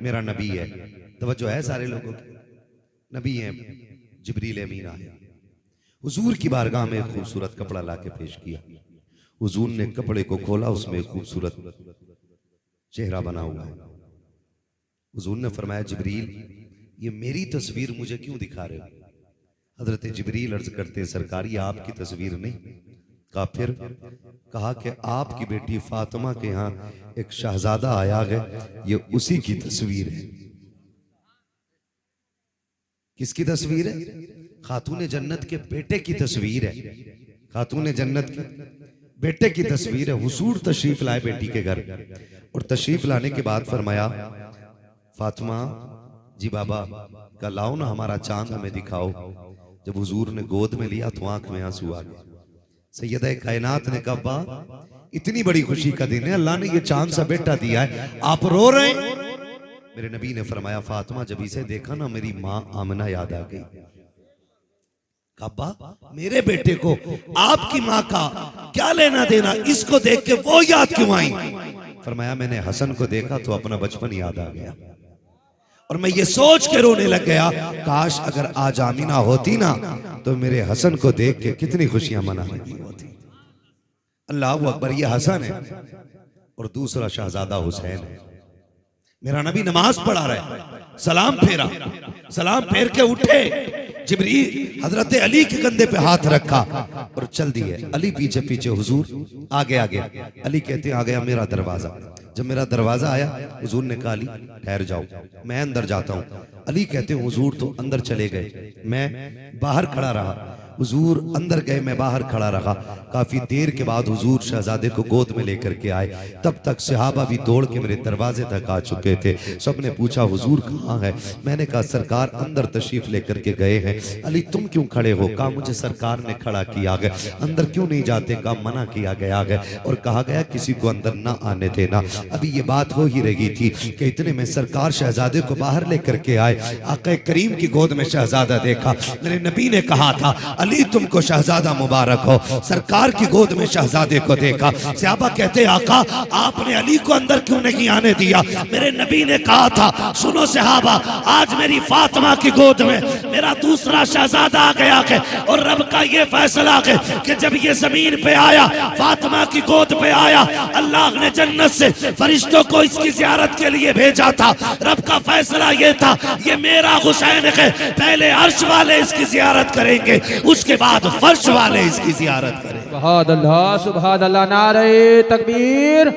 मेरा नबी है। तवज्जो है सारे लोगों की, नबी है। जिब्रील अमीन आया, हुजूर की बारगाह में एक खूबसूरत कपड़ा लाके पेश किया। हुजूर ने कपड़े को खोला, उसमें खूबसूरत चेहरा बना हुआ है। हुजूर ने फरमाया, जिब्रील ये मेरी तस्वीर मुझे क्यों दिखा रहे हो? हजरत जिब्रील अर्ज करते हैं, सरकार ये आपकी तस्वीर नहीं। कहा फिर? कहा कि आपकी बेटी फातिमा के यहाँ एक शहजादा आया है, ये उसी की तस्वीर है। किसकी तस्वीर है? खातून जन्नत के बेटे की तस्वीर है। खातून जन्नत के बेटे की तस्वीर है। हुजूर तशरीफ लाए बेटी के घर, और तशरीफ लाने के बाद फरमाया, फातिमा जी बाबा का लाओ ना हमारा चांद हमें दिखाओ। जब हुजूर ने गोद में लिया तो आंख में आंसू आ गए। सैयदा कायनात ने कहा, अब्बा इतनी बड़ी खुशी का दिन है, अल्लाह ने ये चांद सा बेटा दिया है, आप रो रहे हैं? मेरे नबी ने फरमाया, फातिमा जब इसे देखा ना मेरी माँ आमना याद आ गई। अब्बा मेरे बेटे को आपकी माँ का क्या लेना देना, इसको देख के वो याद क्यों आई? फरमाया, मैंने हसन को देखा तो अपना बचपन याद आ गया, और मैं ये सोच के रोने लग गया, काश अगर आज आमीना होती ना तो मेरे हसन को देख के कितनी खुशियां मना रही होती। अल्लाह अकबर। ये हसन है और दूसरा शहजादा हुसैन है। मेरा नबी नमाज पढ़ा रहे, सलाम फेरा, सलाम फेर के उठे, जिब्रील हजरत अली के कंधे पे हाथ रखा और चल दिए। अली पीछे पीछे, हुजूर आगे आगे। अली कहते आ गया मेरा दरवाजा। जब मेरा दरवाजा आया, हुजूर ने कहा, अली ठहर जाओ, मैं अंदर जाता हूँ। अली कहते हैं, हुजूर तो अंदर चले गए, मैं बाहर खड़ा रहा। हुजूर अंदर गए, मैं बाहर खड़ा रहा। काफी देर के बाद हुजूर शहजादे को गोद में लेकर के आए। तब तक सहाबा भी दौड़ के मेरे दरवाजे तक आ चुके थे। सबने पूछा, हुजूर कहाँ है? मैंने कहा, सरकार अंदर तशरीफ लेकर के गए हैं। अली तुम क्यों खड़े हो? कहा, मुझे सरकार ने खड़ा किया गया। अंदर क्यों नहीं जाते? कहा, मना किया गया है और कहा गया किसी को अंदर ना आने देना। अभी ये बात हो ही रही थी कि इतने में सरकार शहजादे को बाहर लेकर के आए। आका करीम की गोद में शहजादा देखा। मेरे नबी ने कहा था, अली तुमको शहजादा मुबारक हो। सरकार की गोद में शहजादे को देखा। सहाबा कहते, आका आपने अली को अंदर क्यों नहीं आने दिया? मेरे नबी ने कहा था, सुनो सहाबा, आज मेरी फातिमा की गोद में मेरा दूसरा शहजादा आ गया है, और रब का ये फैसला है कि जब ये जमीन पे आया, फातिमा की गोद पे आया, अल्लाह ने जन्नत से फरिश्तों को इसकी जियारत के लिए भेजा था। रब का फैसला ये था, ये मेरा हुसैन है, पहले अर्श वाले इसकी जियारत करेंगे, उसके बाद फर्श वाले इसकी जियारत करेंगे। सुभान अल्लाह, सुभान अल्लाह। नारे तकबीर,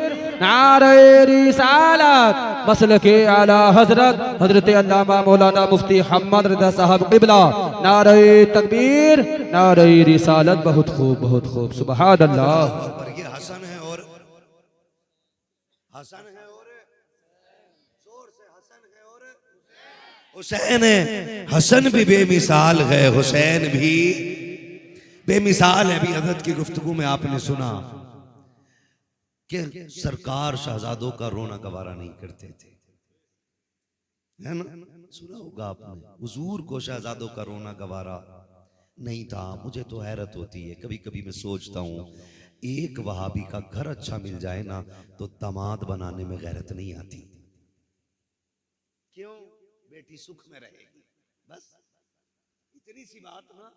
नारे रिसालत, मसलके आला हजरत हजरत अल्लामा मौलाना मुफ्ती मोहम्मद रज़ा साहब क़िबला। नारे तकबीर, नारे रिसालत। बहुत खूब, बहुत खूब, सुभान अल्लाह। ये हसन है और हसन है और जोर से हसन है और हुसैन है। हसन भी बेमिसाल है, हुसैन भी बेमिसाल है। अभी हजरत की गुफ्तगू में आपने सुना कि सरकार शहजादों का रोना गवारा नहीं करते थे, है ना? सुना होगा आपने, हुजूर को शहजादों का रोना गवारा नहीं था। मुझे तो हैरत होती है, कभी कभी मैं सोचता हूँ, एक वहाबी का घर अच्छा मिल जाए ना तो दामाद बनाने में गैरत नहीं आती। क्यों? बेटी सुख में रहेगी, बस इतनी सी बात ना,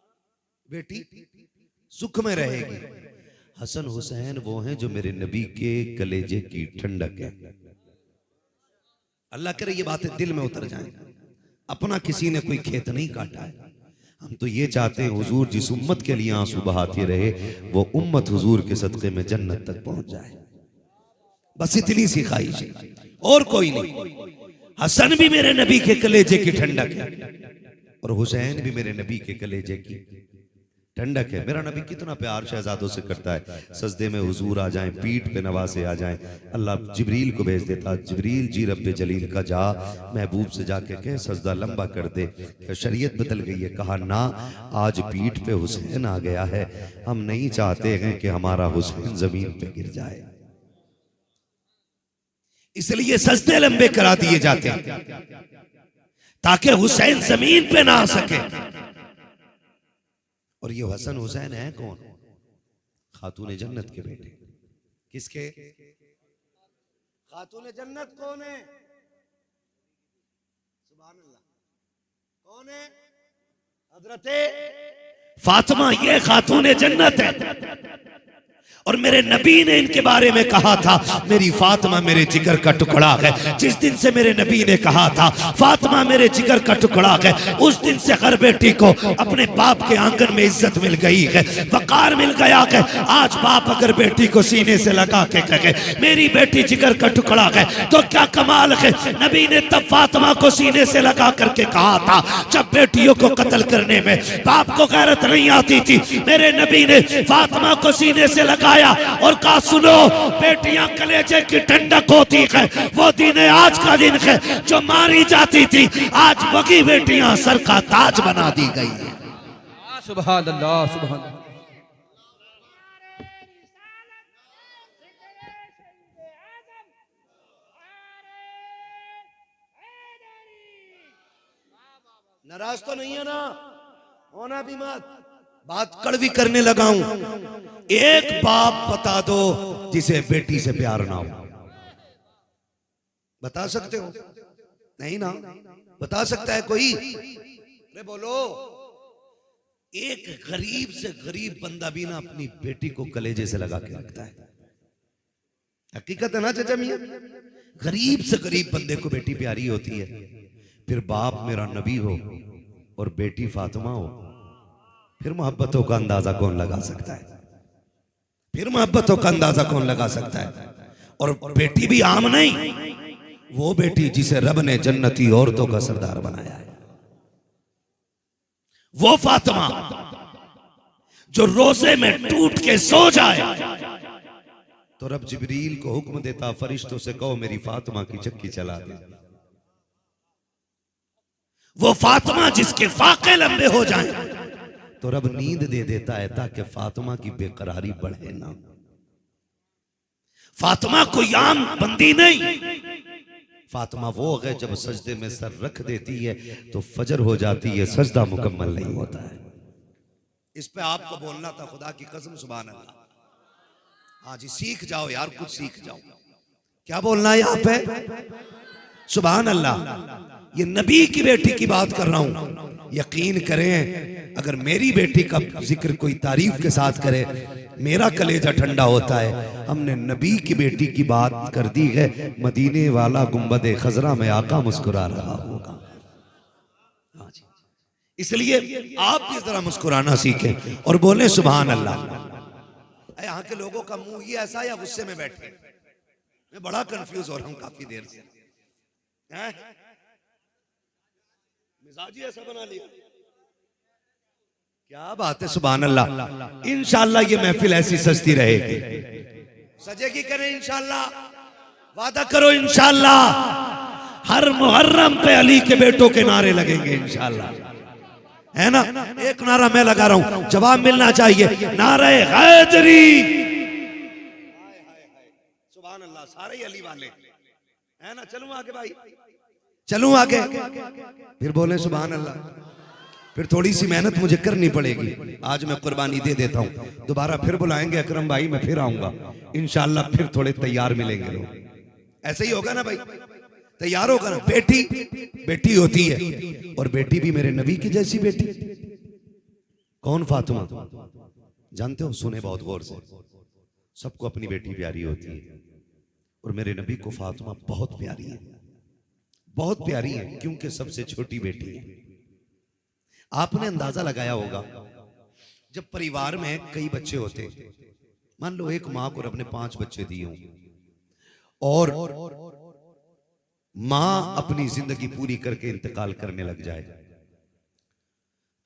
बेटी सुख में रहेगी। हसन हुसैन वो हैं जो मेरे नबी के कलेजे की ठंडक है। अल्लाह करे ये बातें दिल में उतर जाएं। अपना किसी ने कोई खेत नहीं काटा है। हम तो ये चाहते हैं हुजूर जिस उम्मत के लिए आंसू बहाती रहे, वो उम्मत हुजूर के सदक़े में जन्नत तक पहुंच जाए। बस इतनी सी ख्वाहिश है, और कोई नहीं। हसन भी मेरे नबी के कलेजे की ठंडक है और हुसैन भी मेरे नबी के कलेजे की ठंडक है। मेरा नबी कितना प्यार शहजादों से करता है। सजदे में हुजूर आ जाएं, पीठ पे नवासे आ जाएं, अल्लाह जिब्रील को भेज देता, जिब्रील जी रब्बे जलील का जा, महबूब से जाके कह सजदा लंबा कर दे। क्या शरीयत बदल गई है? कहा ना, आज पीठ पे हुसैन आ गया है, हम नहीं चाहते हैं कि हमारा हुसैन जमीन पे गिर जाए, इसलिए सजदे लंबे करा दिए जाते हैं ताकि हुसैन जमीन पे ना आ सके। और ये हसन हुसैन है कौन? खातून जन्नत के बेटे। किसके? खातून जन्नत कौन है? कौन है? हजरत फातिमा, ये खातून जन्नत है। और मेरे नबी ने इनके बारे में कहा था, मेरी फातिमा मेरे जिगर का टुकड़ा है। जिस दिन से मेरे नबी ने कहा था फातिमा मेरे जिगर का टुकड़ा है, उस दिन से हर बेटी को अपने बाप के आंगन में इज्जत मिल गई है, वकार मिल गया है। आज बाप अगर बेटी को सीने से लगा के कहे मेरी बेटी जिगर का टुकड़ा है, तो क्या कमाल है। नबी ने तब फातिमा को सीने से लगा करके कहा था जब बेटियों को कत्ल करने में बाप को गैरत नहीं आती थी। मेरे नबी ने फातिमा को सीने से लगा और कहा सुनो, बेटियां कलेजे की ठंडक होती है, वो दिन आज का दिन है जो मारी जाती थी, आज वही बेटियां सर का ताज बना दी गई है। सुभान अल्लाह, सुभान अल्लाह। नाराज तो नहीं है ना, होना भी मत। बात कड़वी करने लगा हूं। एक बाप बता दो जिसे बेटी से प्यार ना हो। बता सकते हो? नहीं ना। बता सकता है कोई? अरे बोलो। एक गरीब से गरीब बंदा भी ना अपनी बेटी को कलेजे से लगा के रखता है। हकीकत है ना चाचा मियां? गरीब से गरीब बंदे को बेटी प्यारी होती है। फिर बाप मेरा नबी हो और बेटी फातिमा हो, फिर मोहब्बतों का अंदाजा कौन लगा सकता है? फिर मोहब्बतों का अंदाजा कौन लगा सकता है? और बेटी भी आम नहीं, वो बेटी जिसे रब ने जन्नती औरतों का सरदार बनाया है, वो फातिमा जो रोजे में टूट के सो जाए तो रब जिब्रील को हुक्म देता, फरिश्तों से कहो मेरी फातिमा की चक्की चला दे। वो फातिमा जिसके फाके लंबे हो जाएं तो रब नींद दे देता है ताकि फातिमा की बेकरारी बढ़े ना। फातिमा कोई आम बंदी नहीं। फातिमा वो है जब सजदे में सर रख देती है तो फजर हो जाती है, सजदा मुकम्मल नहीं होता है। इस पे आपको बोलना था, खुदा की कसम, सुभान अल्लाह। हाँ जी, सीख जाओ यार, कुछ सीख जाओ। क्या बोलना है यहाँ पे? सुभान अल्लाह। ये नबी की बेटी की बात कर रहा हूं। यकीन करें, अगर मेरी बेटी का जिक्र कोई तारीफ के साथ करे मेरा कलेजा ठंडा होता है। हमने नबी की बेटी की बात कर दी है। मदीने वाला गुंबद खजरा में आका मुस्कुरा रहा होगा। हाँ जी, इसलिए आप भी जरा मुस्कुराना सीखें और बोले सुभान अल्लाह। यहाँ के लोगों का मुंह ये ऐसा या गुस्से में बैठे? मैं बड़ा कंफ्यूज हो रहा हूँ काफी देर से। मिजाज ही ऐसा बना लिया। क्या बात है, सुभान अल्लाह। इंशाअल्लाह ये महफिल ऐसी सजती रहेगी। सजेगी करें इंशाअल्लाह, वादा करो इंशाअल्लाह। हर मुहर्रम पे अली के बेटों के नारे लगेंगे इंशाअल्लाह, है ना? एक नारा मैं लगा रहा हूं, जवाब मिलना चाहिए। नारे हैदरी। सुभान अल्लाह। सारे अली वाले है ना? चलूं आगे भाई, चलूं आगे, फिर बोले सुभान अल्लाह। फिर थोड़ी सी मेहनत मुझे करनी पड़ेगी। आज मैं कुर्बानी दे देता हूं, दोबारा फिर बुलाएंगे अकरम भाई, मैं फिर आऊंगा इंशाअल्लाह। फिर थोड़े तैयार मिलेंगे लोग। ऐसे ही होगा ना भाई? तैयार होगा ना? बेटी बेटी होती है, और बेटी भी मेरे नबी की जैसी बेटी। कौन? फातिमा। जानते हो? सुने बहुत गौर से। सबको अपनी बेटी प्यारी होती है, और मेरे नबी को फातिमा बहुत प्यारी है, बहुत प्यारी है, क्योंकि सबसे छोटी बेटी है। आपने अंदाजा लगाया होगा, जब परिवार में कई बच्चे होते, मान लो एक मां को रब ने 5 बच्चे दिए हों, और मां अपनी जिंदगी पूरी करके इंतकाल करने लग जाए,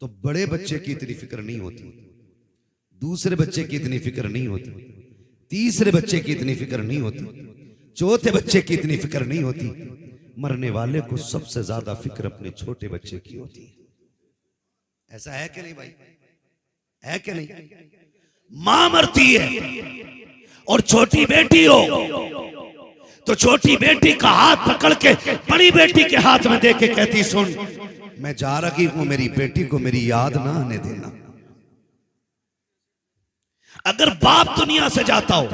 तो बड़े बच्चे की इतनी फिक्र नहीं होती, दूसरे बच्चे की इतनी फिक्र नहीं होती, तीसरे बच्चे की इतनी फिक्र नहीं होती, चौथे बच्चे की इतनी फिक्र नहीं होती। मरने वाले को सबसे ज्यादा फिक्र अपने छोटे बच्चे की होती है। ऐसा है कि नहीं भाई? है कि नहीं? मां मरती है और छोटी बेटी हो तो छोटी बेटी का हाथ पकड़ के बड़ी बेटी के हाथ में दे के कहती, सुन मैं जा रही हूं, मेरी बेटी को मेरी याद ना आने देना। अगर बाप दुनिया से जाता हो,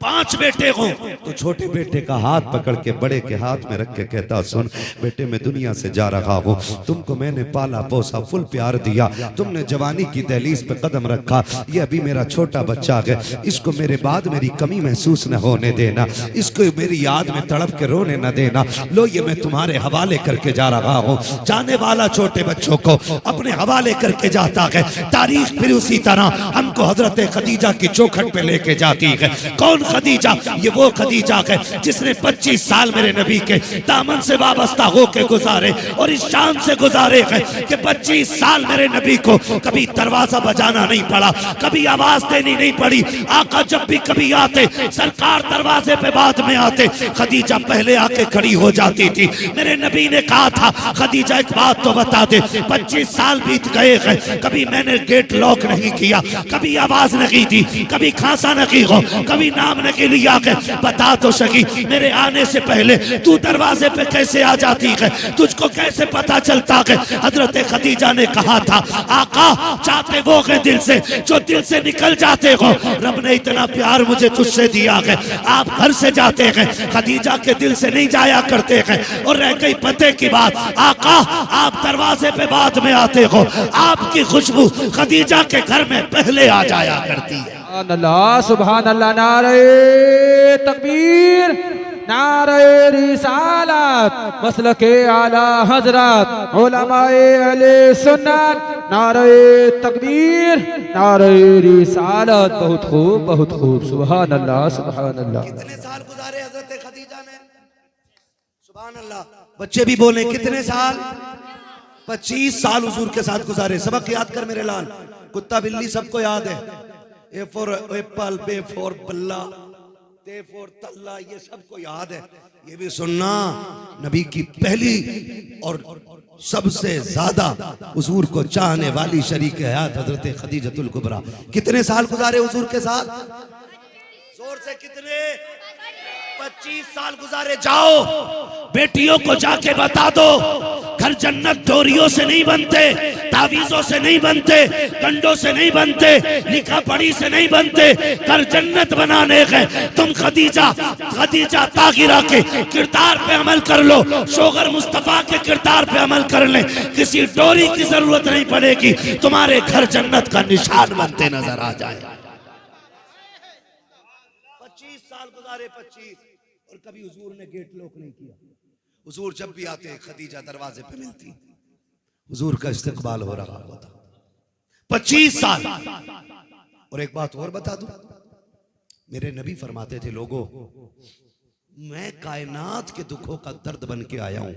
5 बेटे हो तो छोटे बेटे का हाथ पकड़ के बड़े के हाथ में रख के कहता, सुन बेटे मैं दुनिया से जा रहा हूँ, तुमको मैंने पाला पोसा फुल प्यार दिया, तुमने जवानी की दहलीज पे कदम रखा, ये अभी मेरा छोटा बच्चा है, इसको मेरे बाद मेरी कमी महसूस न होने देना, इसको मेरी याद में तड़प के रोने न देना, लो ये मैं तुम्हारे हवाले करके जा रहा हूँ। जाने वाला छोटे बच्चों को अपने हवाले करके जाता है। तारीख फिर उसी तरह हमको हजरत खदीजा की चौखट पे लेके जाती है। कौन खदीजा? ये वो खदीजा है जिसने 25 साल मेरे नबी के दामन से वाबस्ता होके गुजारे और इस शान से गुजारे है कि 25 साल मेरे नबी को कभी दरवाजा बजाना नहीं पड़ा, कभी आवाज देनी नहीं पड़ी। आका जब भी कभी आते सरकार दरवाजे पे बाद में आते, खदीजा पहले आके खड़ी हो जाती थी। मेरे नबी ने कहा था, खदीजा एक बात तो बता दे, 25 साल बीत गए हैं, कभी मैंने गेट लॉक नहीं किया, कभी आवाज नहीं दी, कभी खांसा नहीं हो, कभी नाम नहीं लिया है, बता तो सकी मेरे आने से पहले तू दरवाजे पे कैसे आ जाती है, तुझको कैसे पता चलता है? हजरत खदीजा ने कहा था, आका चाहते वो है दिल से जो दिल से निकल जाते हो, रब ने इतना प्यार मुझे तुझसे दिया है। आप घर से जाते हैं, खदीजा के दिल से नहीं जाया करते हैं। और रह गई पते की बात, आका आप दरवाजे पे बाद में आते हो, आपकी खुशबू खदीजा के घर में पहले आ जाया करती है। सुभान अल्लाह, नारे तकबीर, नारे रिसालत, मसलके आला हजरत, उलमाए अहले सुन्नत, नारे तकबीर, नारे रिसालत। बहुत खूब, बहुत खूब, सुभान अल्लाह, सुभान अल्लाह। कितने साल गुजारे हजरत खदीजा ने? सुभान अल्लाह। बच्चे भी बोले कितने साल? 25 साल हुजूर के साथ गुजारे। सबक याद कर मेरे लाल, कुत्ता बिल्ली सबको याद है। ए फॉर एप्पल, बे फॉर बल्ला, ते फॉर तल्ला, ये सबको याद है। ये भी सुनना, नबी की पहली और सबसे ज्यादा हुजूर को चाहने वाली शरीक हयात हजरत खदीजतुल कुबरा। कितने साल गुजारे हुजूर के साथ? जोर से कितने? 25 साल गुजारे। जाओ बेटियों को जाके बता दो, घर जन्नत डोरियों से नहीं बनते, तावीजों से नहीं बनते, कंडों से नहीं बनते, लिखा पढ़ी से नहीं बनते। घर जन्नत बनाने गए तुम खदीजा ताहिरा के किरदार पे अमल कर लो, शोगर मुस्तफा के किरदार पे अमल कर ले, किसी डोरी की जरूरत नहीं पड़ेगी, तुम्हारे घर जन्नत का निशान बनते नजर आ जाए। 25 साल गुजारे, 25, और कभी हुजूर ने गेट लॉक नहीं किया। हुजूर जब भी आते खदीजा दरवाजे पे मिलती, हुजूर का इस्तकबाल हो रहा होता। 25 साल। और एक बात और बता दूं, मेरे नबी फरमाते थे, लोगों मैं कायनात के दुखों का दर्द बन के आया हूं,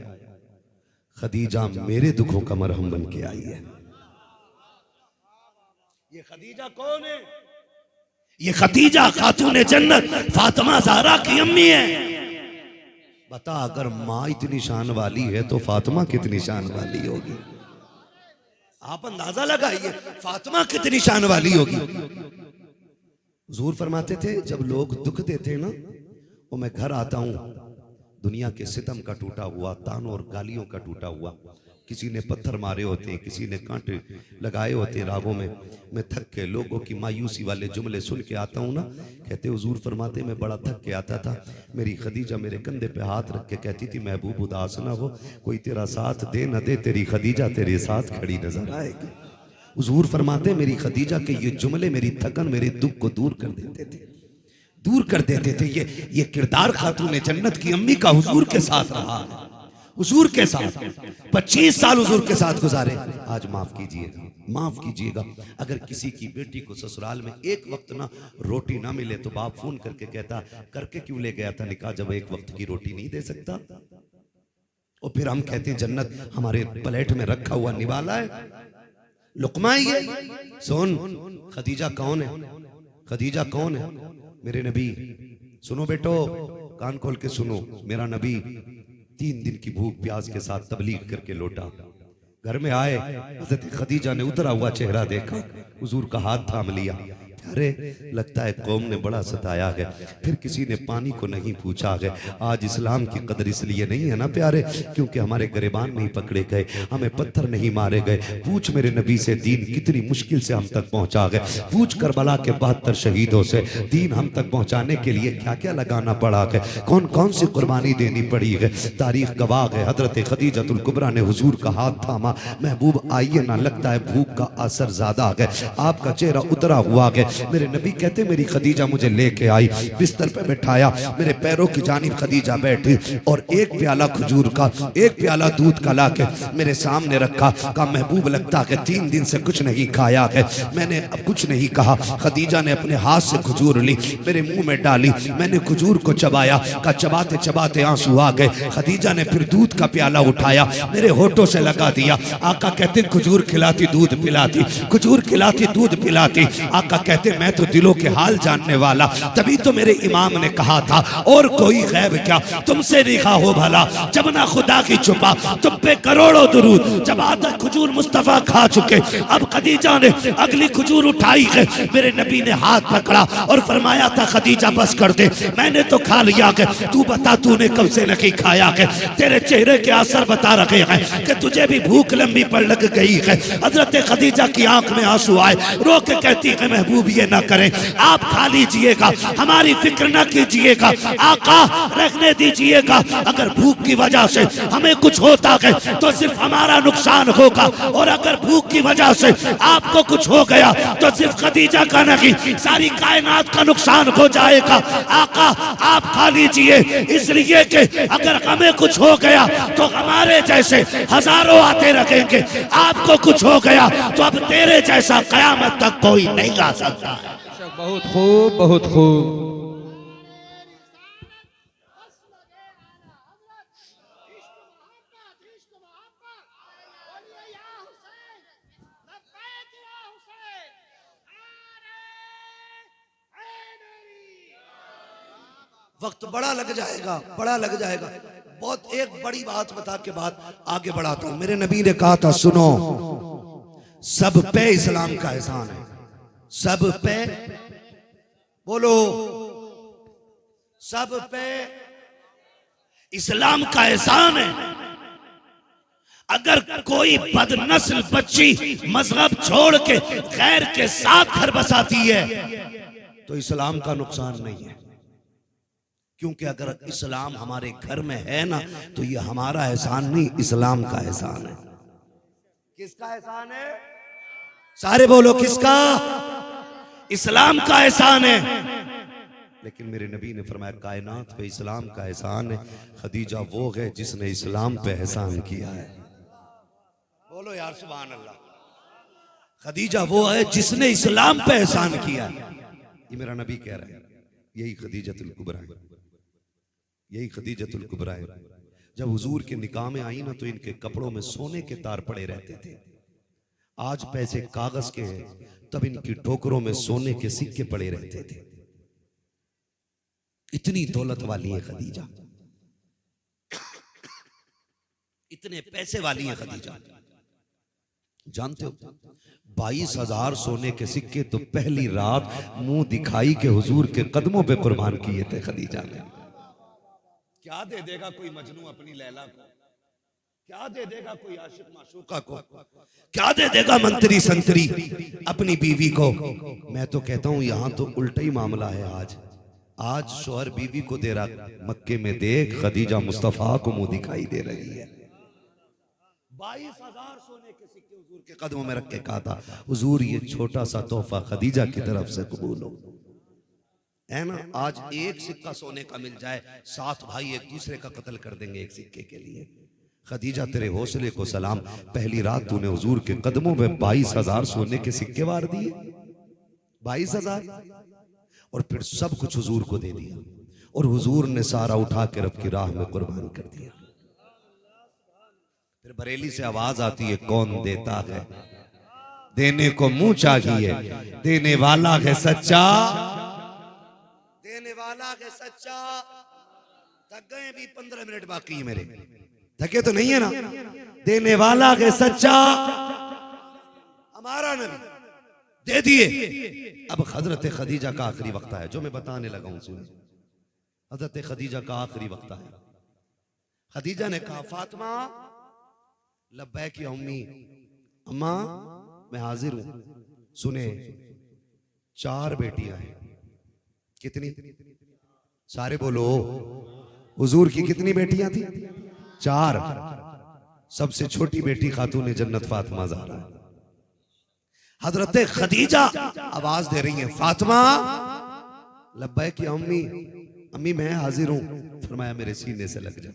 खदीजा मेरे दुखों का मरहम बन के आई है। ये खदीजा कौन है? ये खदीजा खातून जन्नत फातिमा ज़हरा की अम्मी है। बता, अगर माँ इतनी शान वाली है तो फातिमा कितनी शान वाली होगी? आप अंदाजा लगाइए फातिमा कितनी शान वाली होगी। हुजूर फरमाते थे, जब लोग दुख देते ना, वो मैं घर आता हूं, दुनिया के सितम का टूटा हुआ, तानों और गालियों का टूटा हुआ, किसी ने पत्थर मारे होते हैं, किसी ने कांटे लगाए होते हैं रागों में, मैं थक के लोगों की मायूसी वाले जुमले सुन के आता हूँ ना, कहते हुजूर फरमाते मैं बड़ा थक के आता था, मेरी खदीजा मेरे कंधे पे हाथ रख के कहती थी, महबूब उदास ना हो, कोई तेरा साथ दे न दे, तेरी खदीजा तेरे साथ खड़ी नजर आएगी। हुजूर फरमाते मेरी खदीजा के ये जुमले मेरी थकन, मेरे दुख को दूर कर देते थे, दूर कर देते थे। ये किरदार खातून जन्नत की अम्मी का हुजूर के साथ रहा, हुजूर के साथ 25 साल हुजूर के साथ गुजारे। आज माफ कीजिएगा, माफ कीजिएगा, अगर किसी की बेटी को ससुराल में एक वक्त ना रोटी ना मिले तो बाप फोन करके कहता, करके क्यों ले गया था निकाह जब एक वक्त की रोटी नहीं दे सकता? और फिर हम कहते हैं जन्नत हमारे प्लेट में रखा हुआ निवाला है, लुकमा ही है। सुन, खदीजा कौन है? खदीजा कौन है? मेरे नबी, सुनो बेटो, कान खोल के सुनो, मेरा नबी 3 दिन की भूख प्यास के साथ तबलीग करके लौटा, घर में आए, हज़रत खदीजा ने उतरा हुआ चेहरा देखा, हुजूर का हाथ थाम लिया, अरे लगता है कौम ने बड़ा सताया है, फिर किसी ने पानी को नहीं पूछा है। आज इस्लाम की कदर इसलिए नहीं है ना प्यारे, क्योंकि हमारे गिरबान नहीं पकड़े गए, हमें पत्थर नहीं मारे गए। पूछ मेरे नबी से दीन कितनी मुश्किल से हम तक पहुंचा गए, पूछ करबला के 72 शहीदों से दीन हम तक पहुंचाने के लिए क्या क्या लगाना पड़ा है, कौन कौन सी कुर्बानी देनी पड़ी है। तारीख गवाह है, हजरत खदीजतुल कुबरा ने हुजूर का हाथ थामा, महबूब आइए ना, लगता है भूख का असर ज्यादा है, आपका चेहरा उतरा हुआ है। मेरे नबी कहते मेरी खदीजा मुझे लेके आई, बिस्तर पे बिठाया, मेरे पैरों की जानिब खदीजा बैठी और एक प्याला खजूर का, एक प्याला दूध का लाके मेरे सामने रखा। कहा महबूब लगता है 3 दिन से कुछ नहीं खाया है। मैंने अब कुछ नहीं कहा। खदीजा ने अपने हाथ से खजूर ली, मेरे मुंह में डाली, मैंने खजूर को चबाया। का चबाते चबाते आंसू आ गए। खदीजा ने फिर दूध का प्याला उठाया, मेरे होठों से लगा दिया। आका कहते खजूर खिलाती दूध पिलाती, खजूर खिलाती दूध पिलाती। आका कहते मैं तो दिलों के हाल जानने वाला, तभी तो मेरे इमाम ने कहा था और कोई गैब क्या तुमसे लिखा हो भला, जब ना खुदा की छुपा तुम पे करोड़ों दुरूद। जब आधा खजूर मुस्तफा खा चुके, अब खदीजा ने अगली खजूर उठाई है। मेरे नबी ने हाथ पकड़ा और फरमाया था खदीजा बस कर दे, मैंने तो खा लिया है, तू बता तूने कब से नहीं खाया है। तेरे चेहरे के असर बता रखे हैं कि तुझे भी भूख लंबी पर लग गई है। हजरत खदीजा की आंख में आंसू आए, रो के कहती है महबूब ये ना करें, आप खा लीजिएगा, हमारी फिक्र ना कीजिएगा, आका रखने दीजिएगा। अगर भूख की वजह से हमें कुछ होता है तो सिर्फ हमारा नुकसान होगा, और अगर भूख की वजह से आपको कुछ हो गया तो सिर्फ खदीजा का नहीं सारी कायनात का नुकसान हो जाएगा। आका आप खा लीजिए, इसलिए कि अगर हमें कुछ हो गया तो हमारे जैसे हजारों आते रहेंगे, आपको कुछ हो गया तो अब तेरे जैसा कयामत तक कोई नहीं आ सकता। बहुत खूब, बहुत खूब। वक्त बड़ा लग जाएगा, बड़ा लग जाएगा। बहुत एक बड़ी बात बता के बाद आगे बढ़ाता हूं। मेरे नबी ने कहा था सुनो, सब पे इस्लाम का एहसान है, सब पे बोलो, सब पे इस्लाम का एहसान है। अगर कोई बदनस्ल बच्ची मजहब छोड़ के गैर के साथ घर बसाती है तो इस्लाम का नुकसान नहीं है, क्योंकि अगर इस्लाम हमारे घर में है ना तो ये हमारा एहसान नहीं, इस्लाम का एहसान है। किसका एहसान है? सारे बोलो किसका? इस्लाम का एहसान है। लेकिन मेरे नबी ने फरमाया कायनात पे इस्लाम का एहसान है, खदीजा वो है जिसने इस्लाम पे एहसान किया है। बोलो यार सुभान अल्लाह। खदीजा वो है जिसने इस्लाम पे एहसान किया। ये मेरा नबी कह रहा है, यही खदीजतुल कुबरा है, यही खदीजतुल कुबरा है। जब हुजूर के निकाह में आई ना तो इनके कपड़ों में सोने के तार पड़े रहते थे। आज पैसे कागज के हैं, तब इनकी ठोकरों में सोने के सिक्के पड़े रहते थे। इतनी दौलत वाली है खदीजा, इतने पैसे वाली है खदीजा। जानते हो 22,000 सोने के सिक्के तो पहली रात मुंह दिखाई के हुजूर के कदमों पे कुर्बान किए थे खदीजा ने। क्या दे देगा कोई मजनू अपनी लैला को, क्या दे देगा कोई आशिक माशूका को, क्या दे देगा मंत्री संतरी अपनी बीवी को। मैं तो कहता हूं यहां तो उल्टा ही मामला है। आज शोहर बीवी को दे रहा, मक्के में देख खदीजा मुस्तफा को मुंह दिखाई दे रही है। 22,000 सोने के सिक्के हुजूर के कदमों में रख के कहा था हुजूर ये छोटा सा तोहफा खदीजा की तरफ से कबूल हो, है ना। आज एक सिक्का सोने का मिल जाए, 7 भाई एक दूसरे का कत्ल कर देंगे एक सिक्के के लिए। खदीजा तेरे हौसले को सलाम, पहली रात तूने हुजूर के कदमों में 22,000 सोने के सिक्के वार दिए, 22,000, और फिर सब कुछ हुजूर को दे दिया, और हुजूर ने सारा उठा के रब की राह में कुर्बान कर दिया। फिर बरेली से आवाज आती है कौन देता है, देने को मुंह चाहिए, देने वाला है सच्चा, देने वाला है सच्चा। थक गए भी 15 मिनट बाकी है मेरे, थके तो नहीं है ना। देने वाला है सच्चा हमारा नबी, दे दिए। अब हजरत खदीजा का आखिरी वक्त है, जो मैं बताने लगा हूं सुनिए। हजरत खदीजा का आखिरी वक्त है। खदीजा ने कहा, फातिमा लब्बैक या उम्मी, अम्मा मैं हाजिर हूं। सुने, 4 बेटियां हैं। कितनी? सारे बोलो। हुजूर की कितनी बेटियां थी? 4। सबसे छोटी बेटी खातून जन्नत फातिमा ज़हरा। हजरत खदीजा आवाज दे रही है, फातिमा लब्बैक या उम्मी, अम्मी मैं हाजिर हूं। फरमाया मेरे सीने से लग जा,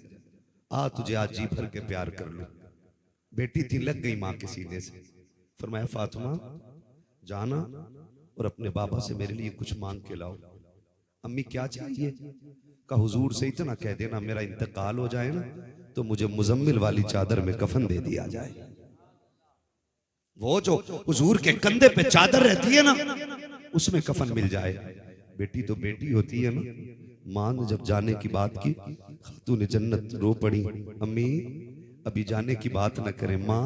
आ तुझे आज जी भर के प्यार कर लूं। बेटी थी, लग गई मां के सीने से। फरमाया फातिमा जाना और अपने बाबा से मेरे लिए कुछ मांग के लाओ। अम्मी क्या चाहिए? का हुजूर से इतना कह देना मेरा इंतकाल हो जाए ना तो मुझे मुजम्मिल वाली चादर में कफन दे दिया जाए। वो जो हुजूर के कंधे पे चादर रहती है ना, उसमें कफन मिल जाए। बेटी तो बेटी होती है ना। मां ने जब जाने की बात की, खातून जन्नत रो पड़ी, अम्मी अभी जाने की बात न करें, मां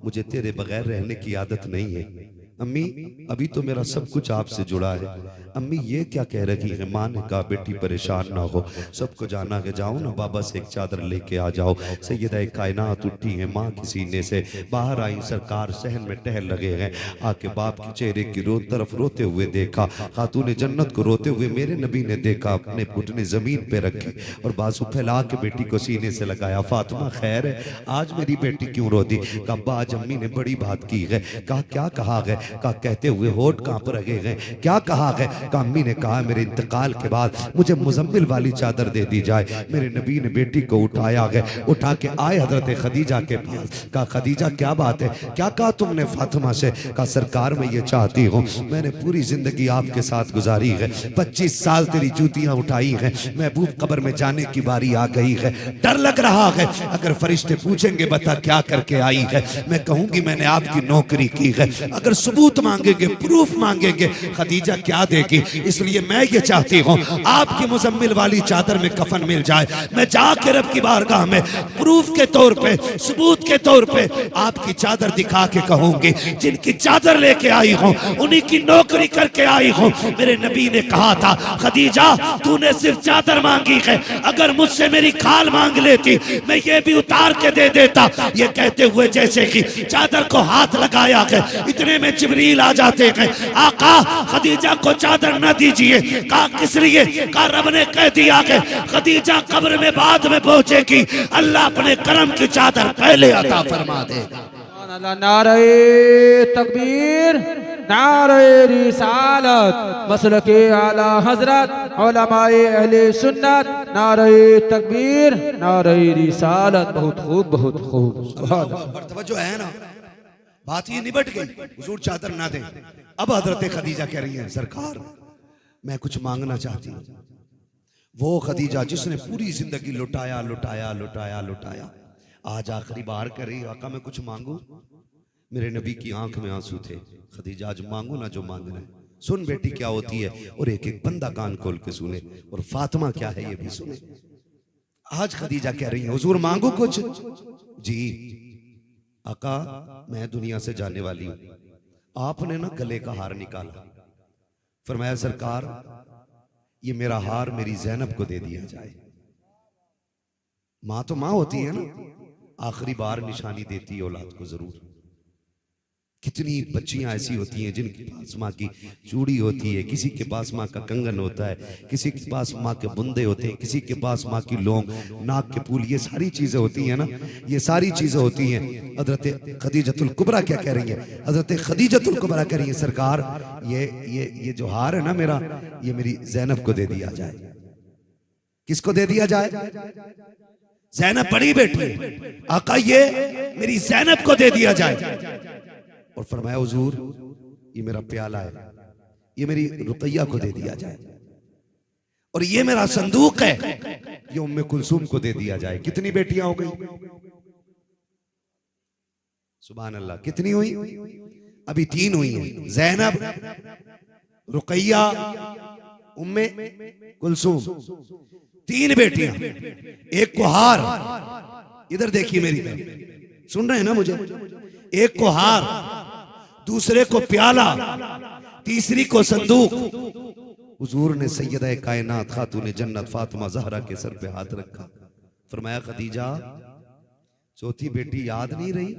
मुझे तेरे बगैर रहने की आदत नहीं है। अम्मी अभी तो मेरा सब कुछ आपसे जुड़ा है। अम्मी ये क्या कह रही है? माँ ने कहा बेटी परेशान ना हो, सबको जाना है, जाओ ना बाबा से एक चादर लेके आ जाओ। सैयदा कायनात उठी है माँ के सीने से, बाहर आई सरकार, सहन में टहल लगे हैं। आके बाप के चेहरे की तरफ रोते हुए देखा, खातून जन्नत को रोते हुए मेरे नबी ने देखा, अपने घुटने जमीन पे रखे और बाजू फैला के बेटी को सीने से लगाया। फातिमा खैर है, आज मेरी बेटी क्यों रो दी? कहा आज अम्मी ने बड़ी बात की है। कहा क्या कहा है? का कहते हुए होठ कांप रहे हैं। क्या कहा है? का अम्मी ने कहा मेरे इंतकाल के बाद मुझे मुजम्मिल वाली चादर दे दी जाए। मेरे नबी ने बेटी को उठाया है, उठा के आए हजरत खदीजा के पास। कहा खदीजा क्या बात है? क्या कहा तुमने फातिमा से? कहा सरकार मैं ये चाहती हूँ, मैंने पूरी जिंदगी आपके साथ गुजारी है, 25 साल तेरी जूतियां उठाई हैं, महबूब कब्र में जाने की बारी आ गई है, डर लग रहा है अगर फरिश्ते पूछेंगे बता क्या करके आई है, मैं कहूंगी मैंने आपकी नौकरी की है। अगर सबूत मांगेंगे, प्रूफ मांगेंगे, खदीजा क्या देगी? इसलिए मैं ये चाहती हूँ आपकी मुजम्मिल वाली चादर में कफन मिल जाए। मैं जाके रब की बारगाह में प्रूफ के तौर पे, सबूत के तौर पे आपकी चादर दिखा के कहूंगी जिनकी चादर लेके आई हूँ उन्हीं की नौकरी करके आई हूँ। मेरे नबी ने कहा था खदीजा तूने सिर्फ चादर मांगी है, अगर मुझसे मेरी खाल मांग लेती मैं ये भी उतार के दे देता। ये कहते हुए जैसे कि चादर को हाथ लगाया है, इतने में जिब्रील आ जाते हैं। आका खदीजा को चादर न दीजिए। कहा किस लिए? कहा रब ने कह दिया है खदीजा कब्र में बाद में पहुंचेगी, अल्लाह अपने करम की चादर पहले अता फरमा देगा। नारे तकबीर, नारे रिसालत, मसलके आला हजरत, उलमाए अहले सुन्नत, नारे तकबीर, नारे रिसालत। बहुत खूब, बहुत खूब। सुभान अल्लाह। तवज्जो है ना, बात ये निबट गई, हुजूर चादर ना दें। अब हजरत खदीजा कह रही है सरकार मैं कुछ मांगना चाहती हूँ। वो खदीजा जिसने पूरी जिंदगी लुटाया लुटाया लुटाया लुटाया, आज आखिरी बार कर रही, आका मैं कुछ मांगू? मेरे नबी की आंख में आंसू थे। खदीजा आज मांगो ना जो मांगना है। सुन बेटी क्या होती है, और एक एक बंदा कान खोल के सुने, और फातिमा क्या है ये भी सुने। आज खदीजा कह रही है हुजूर मांगू कुछ? जी आका मैं दुनिया से जाने वाली हूं। आपने ना गले का हार निकाला, फरमाया सरकार ये मेरा हार मेरी ज़ैनब को दे दिया जाए। मां तो मां होती है ना, आखिरी बार निशानी देती है औलाद को जरूर। कितनी बच्चियां ऐसी होती हैं जिनके पास माँ की चूड़ी होती है, किसी के पास माँ का कंगन होता है, किसी के पास माँ के बुंदे होते हैं, किसी के पास माँ की लौंग, नाक के फूल, ये सारी चीजें होती हैं ना, ये सारी चीजें होती हैं। हजरत खदीजतुल कुबरा क्या कह रही है? हजरत खदीजतुल कुबरा कह रही है सरकार ये जो हार है ना मेरा, ये मेरी ज़ैनब को दे दिया जाए। किसको दे दिया जाए? ज़ैनब बड़ी बेटी है, आका ये मेरी ज़ैनब को दे दिया जाए। और फरमाया हुजूर ये मेरा प्याला है, ये मेरी रुकैया को दे दिया जाए, और ये मेरा संदूक है, ये उम्मे कुलसूम को दे दिया जाए। कितनी बेटियां हो गई? सुभान अल्लाह। कितनी हुई? अभी 3 हुई हैं, ज़ैनब, रुकैया, उम्मे कुलसूम, 3 बेटियां, एक को हार। इधर देखिए मेरी तरफ, सुन रहे हैं ना मुझे? एक को हार, दूसरे को प्याला, तीसरी को संदूक। हुजूर ने सैयदा कायनात खातून जन्नत फातिमा ज़हरा के सर पे हाथ रखा, फरमाया खदीजा चौथी बेटी याद नहीं रही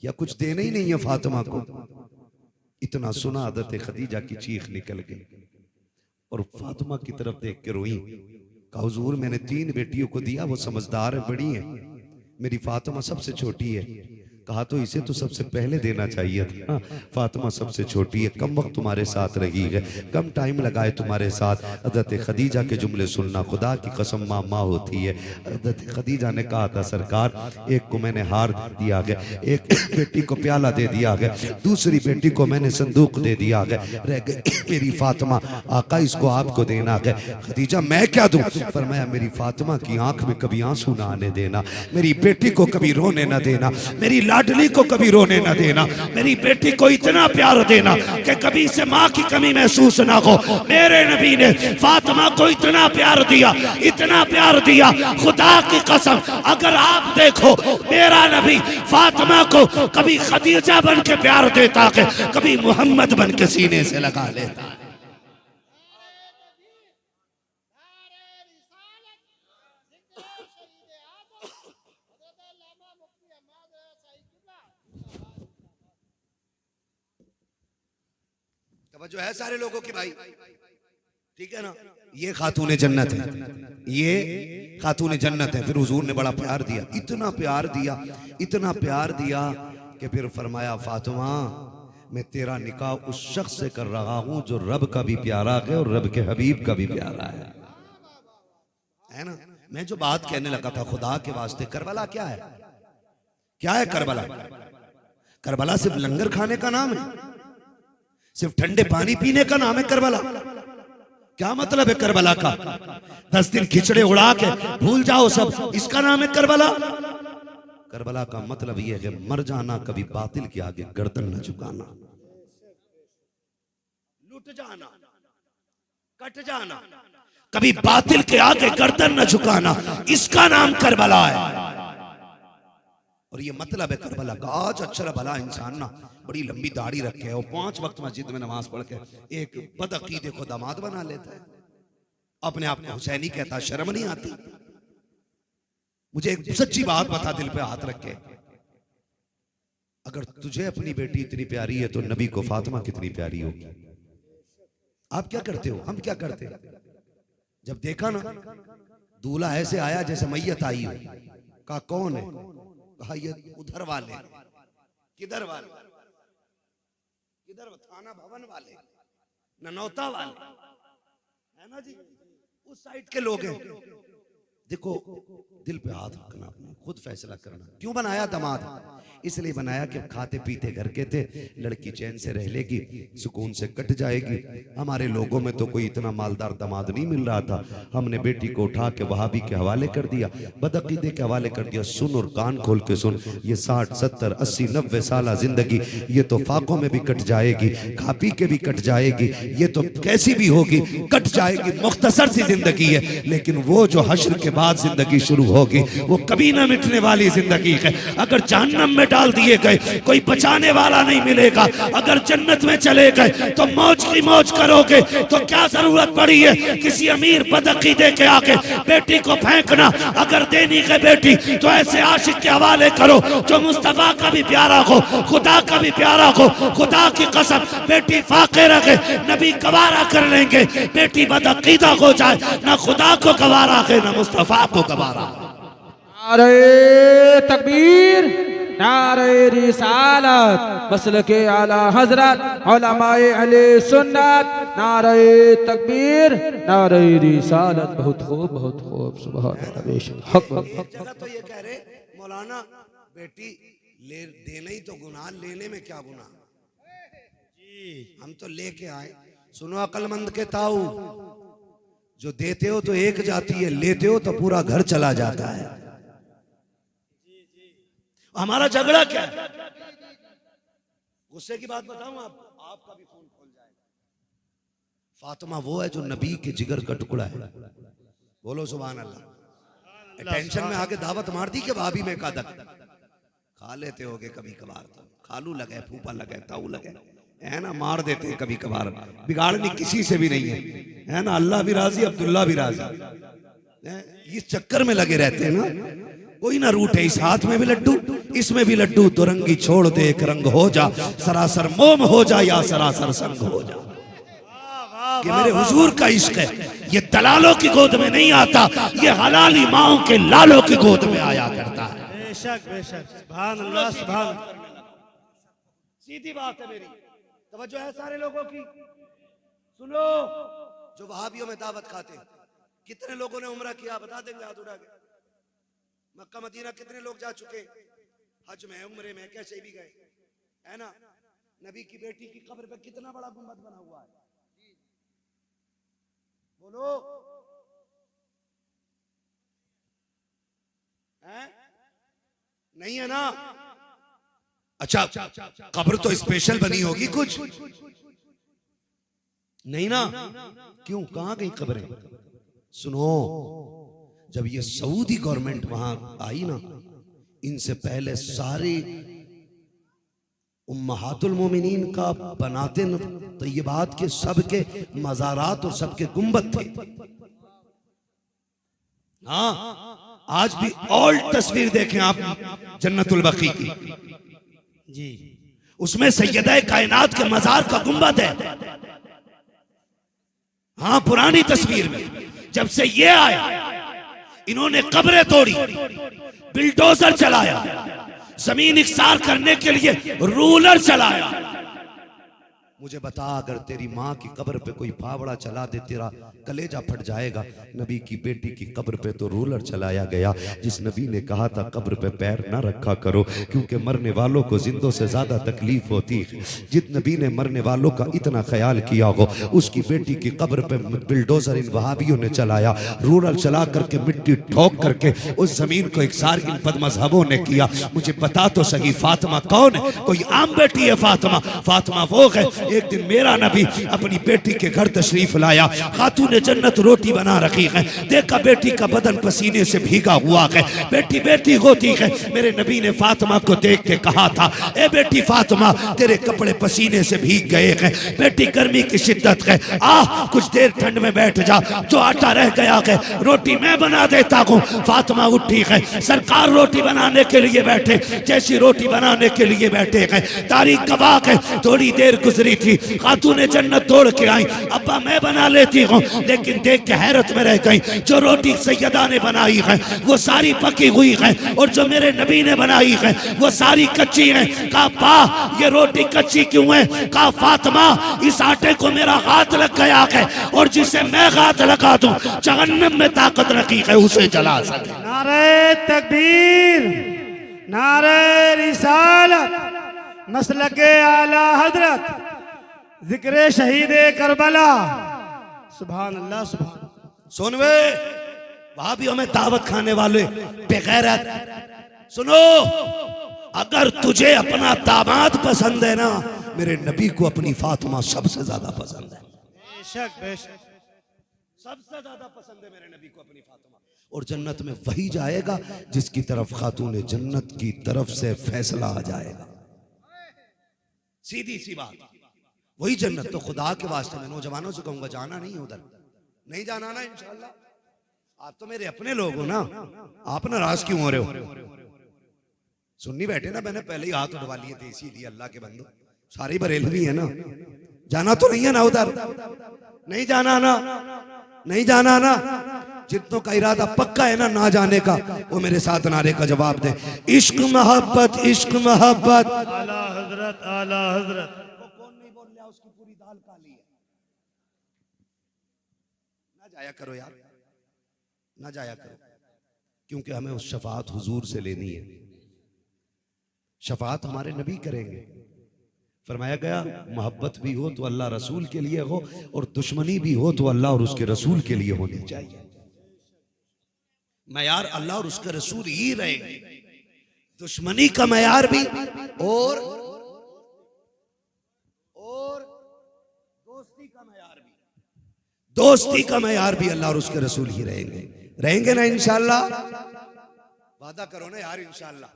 या कुछ देना ही नहीं है फातिमा को? इतना सुना हज़रत खदीजा की चीख निकल गई और फातिमा की तरफ देख के रोई। कहा हुजूर मैंने 3 बेटियों को दिया, वो समझदार है, बड़ी है, मेरी फातिमा सबसे छोटी है। कहा तो इसे तो सबसे पहले देना चाहिए था। फातिमा सबसे छोटी है, कम वक्त तुम्हारे साथ रही है, कम टाइम लगाए तुम्हारे साथ। हज़रत खदीजा के जुमले सुनना, खुदा की कसम माँ माँ होती है। हज़रत खदीजा ने कहा था सरकार एक को मैंने हार दिया गया, एक बेटी को प्याला दे दिया गया, दूसरी बेटी को मैंने संदूक दे दिया गया, रह गई मेरी फातिमा। आका इसको आपको देना गया। खदीजा मैं क्या दूं? फरमाया मेरी फातिमा की आंख में कभी आंसू ना आने देना, मेरी बेटी को कभी रोने ना देना, मेरी लाडली को कभी रोने ना देना, मेरी बेटी को इतना प्यार देना कि कभी इसे माँ की कमी महसूस ना हो। मेरे नबी ने फातिमा को इतना प्यार दिया, इतना प्यार दिया, खुदा की कसम अगर आप देखो मेरा नबी फातिमा को कभी खदीजा बन के प्यार देता है, कभी मोहम्मद बन के सीने से लगा लेता। जो है सारे लोगों की भाई, ठीक है ना? ये खातून जन्नत है, ये खातून जन्नत है। फिर हुजूर ने बड़ा प्यार दिया, इतना प्यार दिया, इतना प्यार दिया कि फिर फरमाया फातिमा मैं तेरा निकाह उस शख्स से कर रहा हूं जो रब का भी प्यारा है और रब के हबीब का भी प्यारा है ना? मैं जो बात कहने लगा था खुदा के वास्ते, करबला क्या है? क्या है करबला? करबला सिर्फ लंगर खाने का नाम है, सिर्फ ठंडे पानी पीने का नाम है करबला? क्या मतलब है करबला का? 10 दिन खिचड़े उड़ा के भूल जाओ सब, इसका नाम है करबला? करबला का मतलब यह है मर जाना, कभी बातिल के आगे गर्दन न झुकाना, लुट जाना, कट जाना, कभी बातिल के आगे गर्दन न झुकाना, इसका नाम करबला है। और ये मतलब है करबला का। आज अच्छा भला इंसान ना बड़ी लंबी दाढ़ी रखे और 5 वक्त मस्जिद में नमाज पढ़ के एक बदअकीदे को दामाद बना लेता है, अपने आप को हुसैनी कहता, शर्म नहीं आती? मुझे एक सच्ची बात बता, दिल पे हाथ रख के, अगर तुझे अपनी बेटी इतनी प्यारी है तो नबी को फातिमा कितनी प्यारी होगी? आप क्या करते हो, हम क्या करते? जब देखा ना दूल्हा ऐसे आया जैसे मैयत आई हो, कहा कौन है? कहा ये उधर वाले। किधर वाले? किधर? थाना भवन वाले, ननौता वाले, है ना जी, उस साइड के लोग हैं। देखो दिल पे हाथ रखना, अपने खुद फैसला करना। क्यों बनाया दामाद? इसलिए बनाया कि खाते पीते घर के थे, लड़की चैन से रह लेगी, सुकून से कट जाएगी। हमारे लोगों में तो कोई इतना मालदार दामाद नहीं मिल रहा था, हमने बेटी को उठा के वहाबी के हवाले कर दिया, बदअकीदे के हवाले कर दिया। सुन और कान खोल के सुन, ये 60, 70, 80, 90 साल जिंदगी ये तो फाकों में भी कट जाएगी, खा पी के भी कट जाएगी, ये तो कैसी भी होगी कट जाएगी, मुख्तसर सी जिंदगी है। लेकिन वो जो हश्र के बाद जिंदगी शुरू होगी वो कभी ना मिटने वाली जिंदगी है। अगर जहन्नम में डाल दिए गए कोई बचाने वाला नहीं मिलेगा, अगर जन्नत में चले गए तो मौज की मौज करोगे। तो क्या जरूरत पड़ी है किसी अमीर बदअकीदे के आके बेटी को फेंकना? अगर देनी है बेटी तो ऐसे आशिक के हवाले करो जो मुस्तफा का भी प्यारा हो, खुदा का भी प्यारा हो। खुदा की कसम बेटी फाके रखे, नबी गवारा कर लेंगे। बेटी बदअकीदा हो जाए, ना खुदा को गवारा है ना मुस्तफा को गवारा। नारे तकबीर, नारे रिसालत, मसलके आला हजरत उलमाए अहले सुन्नत, नारे तकबीर, नारे रिसालत। बहुत खूब, बहुत खूब, सुभान अल्लाह। जगह तो ये कह रहे मौलाना बेटी ले देना ही तो गुनाह, लेने में क्या गुनाह? हम तो लेके आए। सुनो अक्लमंद के ताऊ, जो देते हो तो एक जाती है, लेते हो तो पूरा घर चला जाता है। हमारा झगड़ा क्या है? गुस्से की बात बताऊं आपको, आपका भी खून खोल जाएगा। फातिमा वो है जो नबी के जिगर का टुकड़ा है। बोलो सुभान अल्लाह। टेंशन में आके दावत मार दी कि भाभी में का दक खा लेते होगे कभी कभार, तो खालू लगे, फूफा लगे, ताऊ लगे, है ना, मार देते हैं कभी कभार, बिगाड़नी किसी से भी नहीं है ना। अल्लाह भी राजी, अब्दुल्ला भी राजी, इस चक्कर में लगे रहते हैं ना। कोई ना रूठे, इस हाथ में भी लड्डू, इसमें भी लड्डू, दो रंगी छोड़ दे एक रंग हो जा, सरासर मोम हो जा या सरासर संग हो जा। ये मेरे हुजूर का इश्क है, ये दलालों की गोद में नहीं आता, ये हलाली माओं के लालों की गोद में आया करता है। बेशक बेशक, सुभान अल्लाह सुभान। सीधी बात है मेरी, तवज्जो है सारे लोगों की। सुनो, जो वहाबियों में दावत खाते हैं, कितने लोगों ने उम्रा किया बता देंगे हाथ उठा के? मक्का मदीना कितने लोग जा चुके? हज में, उम्रे में, कैसे भी गए, है ना। नबी की बेटी की कब्र पे कितना बड़ा गुंबद बना हुआ है, बोलो है? नहीं है ना? अच्छा, कब्र तो स्पेशल बनी होगी कुछ, नहीं ना? क्यों, कहां गई कब्रें? सुनो, जब ये सऊदी गवर्नमेंट वहां आई ना, इनसे पहले सारे उम्महातुल मोमिनीन का बनाते न तय्यबात के सबके मज़ारात और सबके गुंबद थे। हाँ, आज भी ओल्ड तस्वीर देखें आप जन्नतुल बकी की जी, उसमें सैयदा कायनात के मज़ार का गुंबद है। हाँ, पुरानी तस्वीर में। जब से ये आया, इन्होंने कब्रें तोड़ी, बिल्डोजर चलाया, जमीन इकसार करने के लिए रूलर चलाया। मुझे बता, अगर तेरी माँ की कब्र पे कोई फावड़ा चला दे, तेरा कलेजा फट जाएगा। नबी की बेटी की कब्र पे तो रूलर चलाया गया, जिस नबी ने कहा था कब्र पे पैर ना रखा करो, क्योंकि मरने वालों को जिंदों से ज्यादा तकलीफ होती है। जिस नबी ने मरने वालों का इतना ख्याल किया हो, उसकी बेटी की कब्र पे बिल्डोजर इन वहाबियों ने चलाया, रूलर चला करके मिट्टी ठोक करके उस जमीन को इकसार इन बदमज़हबों ने किया। मुझे बता तो सही, फातिमा कौन है? कोई आम बेटी है फातिमा? फातिमा वो है, एक दिन मेरा नबी अपनी बेटी के घर तशरीफ लाया, खातून जन्नत रोटी बना रखी है, देखा बेटी का बदन पसीने से भीगा हुआ है, बेटी बेटी होती है। मेरे नबी ने फातिमा को देख के कहा था, ए बेटी फातिमा, तेरे कपड़े पसीने से भीग गए हैं, बेटी गर्मी की शिद्दत है, आ कुछ देर ठंड में बैठ जा, जो आटा रह गया है रोटी मैं बना देता हूँ। फातिमा उठी है, सरकार रोटी बनाने के लिए बैठे, जैसी रोटी बनाने के लिए बैठे हैं, तारीख गवाह है, थोड़ी देर गुजरी थी, खातून जन्नत दौड़ के आई, अब्बा मैं बना लेती हूँ, लेकिन देख के हैरत में रह गई, जो रोटी सैयदा ने बनाई है वो सारी पकी हुई है, और जो मेरे नबी ने बनाई है वो सारी कच्ची है। कहा बा, ये रोटी कच्ची क्यों है? कहा फातिमा, इस आटे को मेरा हाथ लग गया है, और जिसे मैं हाथ लगा दूं जहन्नम में ताकत रखी है उसे जला सके। नारे तकबीर, नारे रिसालत, मसलके आला हजरत, जिक्र शहीद करबला, सुभान अल्लाह सुभान। सुन वे वहां भी हमें दावत खाने वाले बेगैरत, सुनो, अगर तुझे अपना दामाद पसंद है ना, मेरे नबी को अपनी फातिमा सबसे ज्यादा पसंद है। बेशक बेशक, सबसे ज्यादा पसंद है मेरे नबी को अपनी फातिमा। और जन्नत में वही जाएगा जिसकी तरफ खातून जन्नत की तरफ से फैसला आ जाएगा। सीधी सी बात, वही जन्नत। तो खुदा के वास्ते मैं नौजवानों से कहूंगा, जाना नहीं उधर, नहीं जाना ना इंशाल्लाह। आप तो मेरे अपने लोग हो ना, आप नाराज क्यों हो रहे हो? सुन्नी बैठे ना, मैंने पहले ही हाथ उठवा लिए थे, इसीलिए अल्लाह के बंदो, सारी बरेलवी है ना, जाना तो नहीं है ना उधर, नहीं जाना ना, नहीं जाना ना। जितनों का इरादा पक्का है ना ना जाने का, वो मेरे साथ नारे का जवाब दे, इश्क मोहब्बत, इश्क मोहब्बत। आला हजरत, आला हजरत। कौन नहीं बोल रहा, उसकी पूरी दाल काली है। ना जाया करो यार, ना जाया करो, क्योंकि हमें उस शफात हुजूर से लेनी है। शफात हमारे नबी करेंगे। फरमाया गया, मोहब्बत भी हो तो अल्लाह रसूल के लिए हो, और दुश्मनी भी हो तो अल्लाह और उसके रसूल के लिए होनी चाहिए। मयार अल्लाह और उसके रसूल ही रहेंगे, दुश्मनी का मयार भी और दोस्ती का मयार भी, दोस्ती का मयार भी अल्लाह और उसके रसूल ही रहेंगे। रहेंगे ना इंशाअल्लाह? वादा करो ना यार इंशाअल्लाह।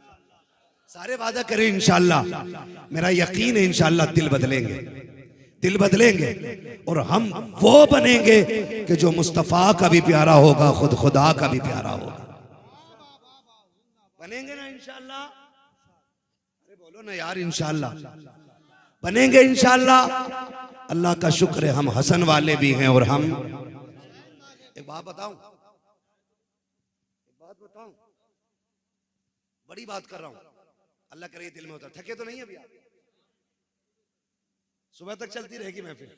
सारे वादा करें इंशाअल्लाह। मेरा यकीन है इंशाअल्लाह दिल बदलेंगे, दिल बदलेंगे और हम वो बनेंगे कि जो मुस्तफा का भी प्यारा होगा, खुद खुदा का भी प्यारा होगा। बनेंगे ना इंशाअल्लाह? अरे बोलो ना यार, इंशाअल्लाह बनेंगे इंशाअल्लाह। अल्लाह का शुक्र है हम हसन वाले भी हैं। और हम एक बात बताऊं, बड़ी बात कर रहा हूं, अल्लाह करे दिल में उतर। थके तो नहीं अभी आप? सुबह तक चलती रहेगी महफिल।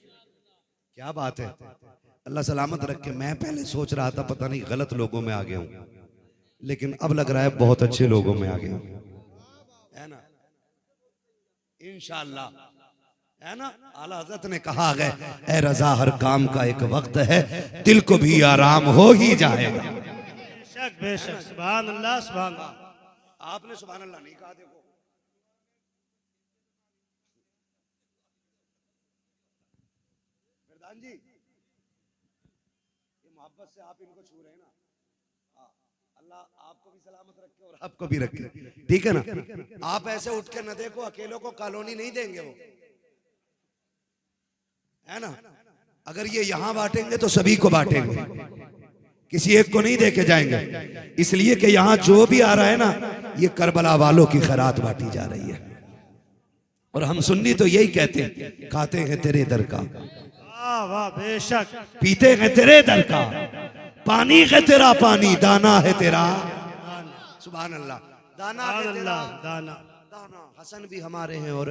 क्या बात है, अल्लाह सलामत रखे। मैं पहले सोच रहा था पता नहीं गलत लोगों में आ गया हूं, लेकिन अब लग रहा है बहुत अच्छे लोगों में आ गया हूं, है ना? इंशाअल्लाह, है ना? आला हज़रत ने कहा है, ए रज़ा हर काम का एक वक्त है, दिल को भी आराम हो ही जाएगा। बेशक बेशक, सुभान अल्लाह सुभान अल्लाह। आपने सुभान अल्लाह नहीं कहा। देखो प्रधान जी, ये मोहब्बत से आप इनको छू रहे हैं ना, अल्लाह आपको भी सलामत रखे और आपको भी रखे, ठीक है ना? आप ऐसे उठ के न देखो, अकेलों को कॉलोनी नहीं देंगे वो, है ना? अगर ये यहां बांटेंगे तो सभी को बांटेंगे, किसी एक को नहीं देके जाएंगे। इसलिए कि यहां जो भी आ रहा है ना, ये करबला वालों की खैरात बांटी जा रही है। और हम सुन्नी तो यही कहते हैं, खाते हैं तेरे दर का, वाह वाह बेशक, पीते हैं तेरे दर का, पानी है तेरा पानी, दाना है तेरा, सुभान अल्लाह, दाना है तेरा अल्लाह दाना। दाना। हसन भी हमारे हैं और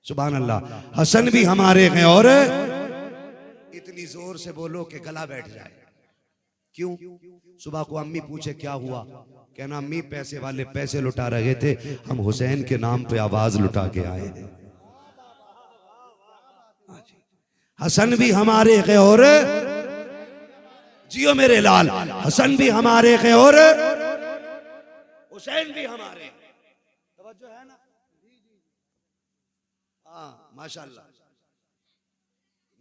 सुभान अल्लाह, हसन भी हमारे हैं। और इतनी जोर से बोलो कि गला बैठ जाए। क्यों? सुबह को अम्मी पूछे क्या हुआ, कहना अम्मी पैसे वाले पैसे लुटा रहे थे, हम हुसैन के नाम पे आवाज लुटा के आए हैं। हसन भी हमारे हैं और जियो मेरे लाल, हसन भी हमारे हैं और हुसैन भी हमारे हैं। तवज्जो है ना? हाँ माशाल्लाह,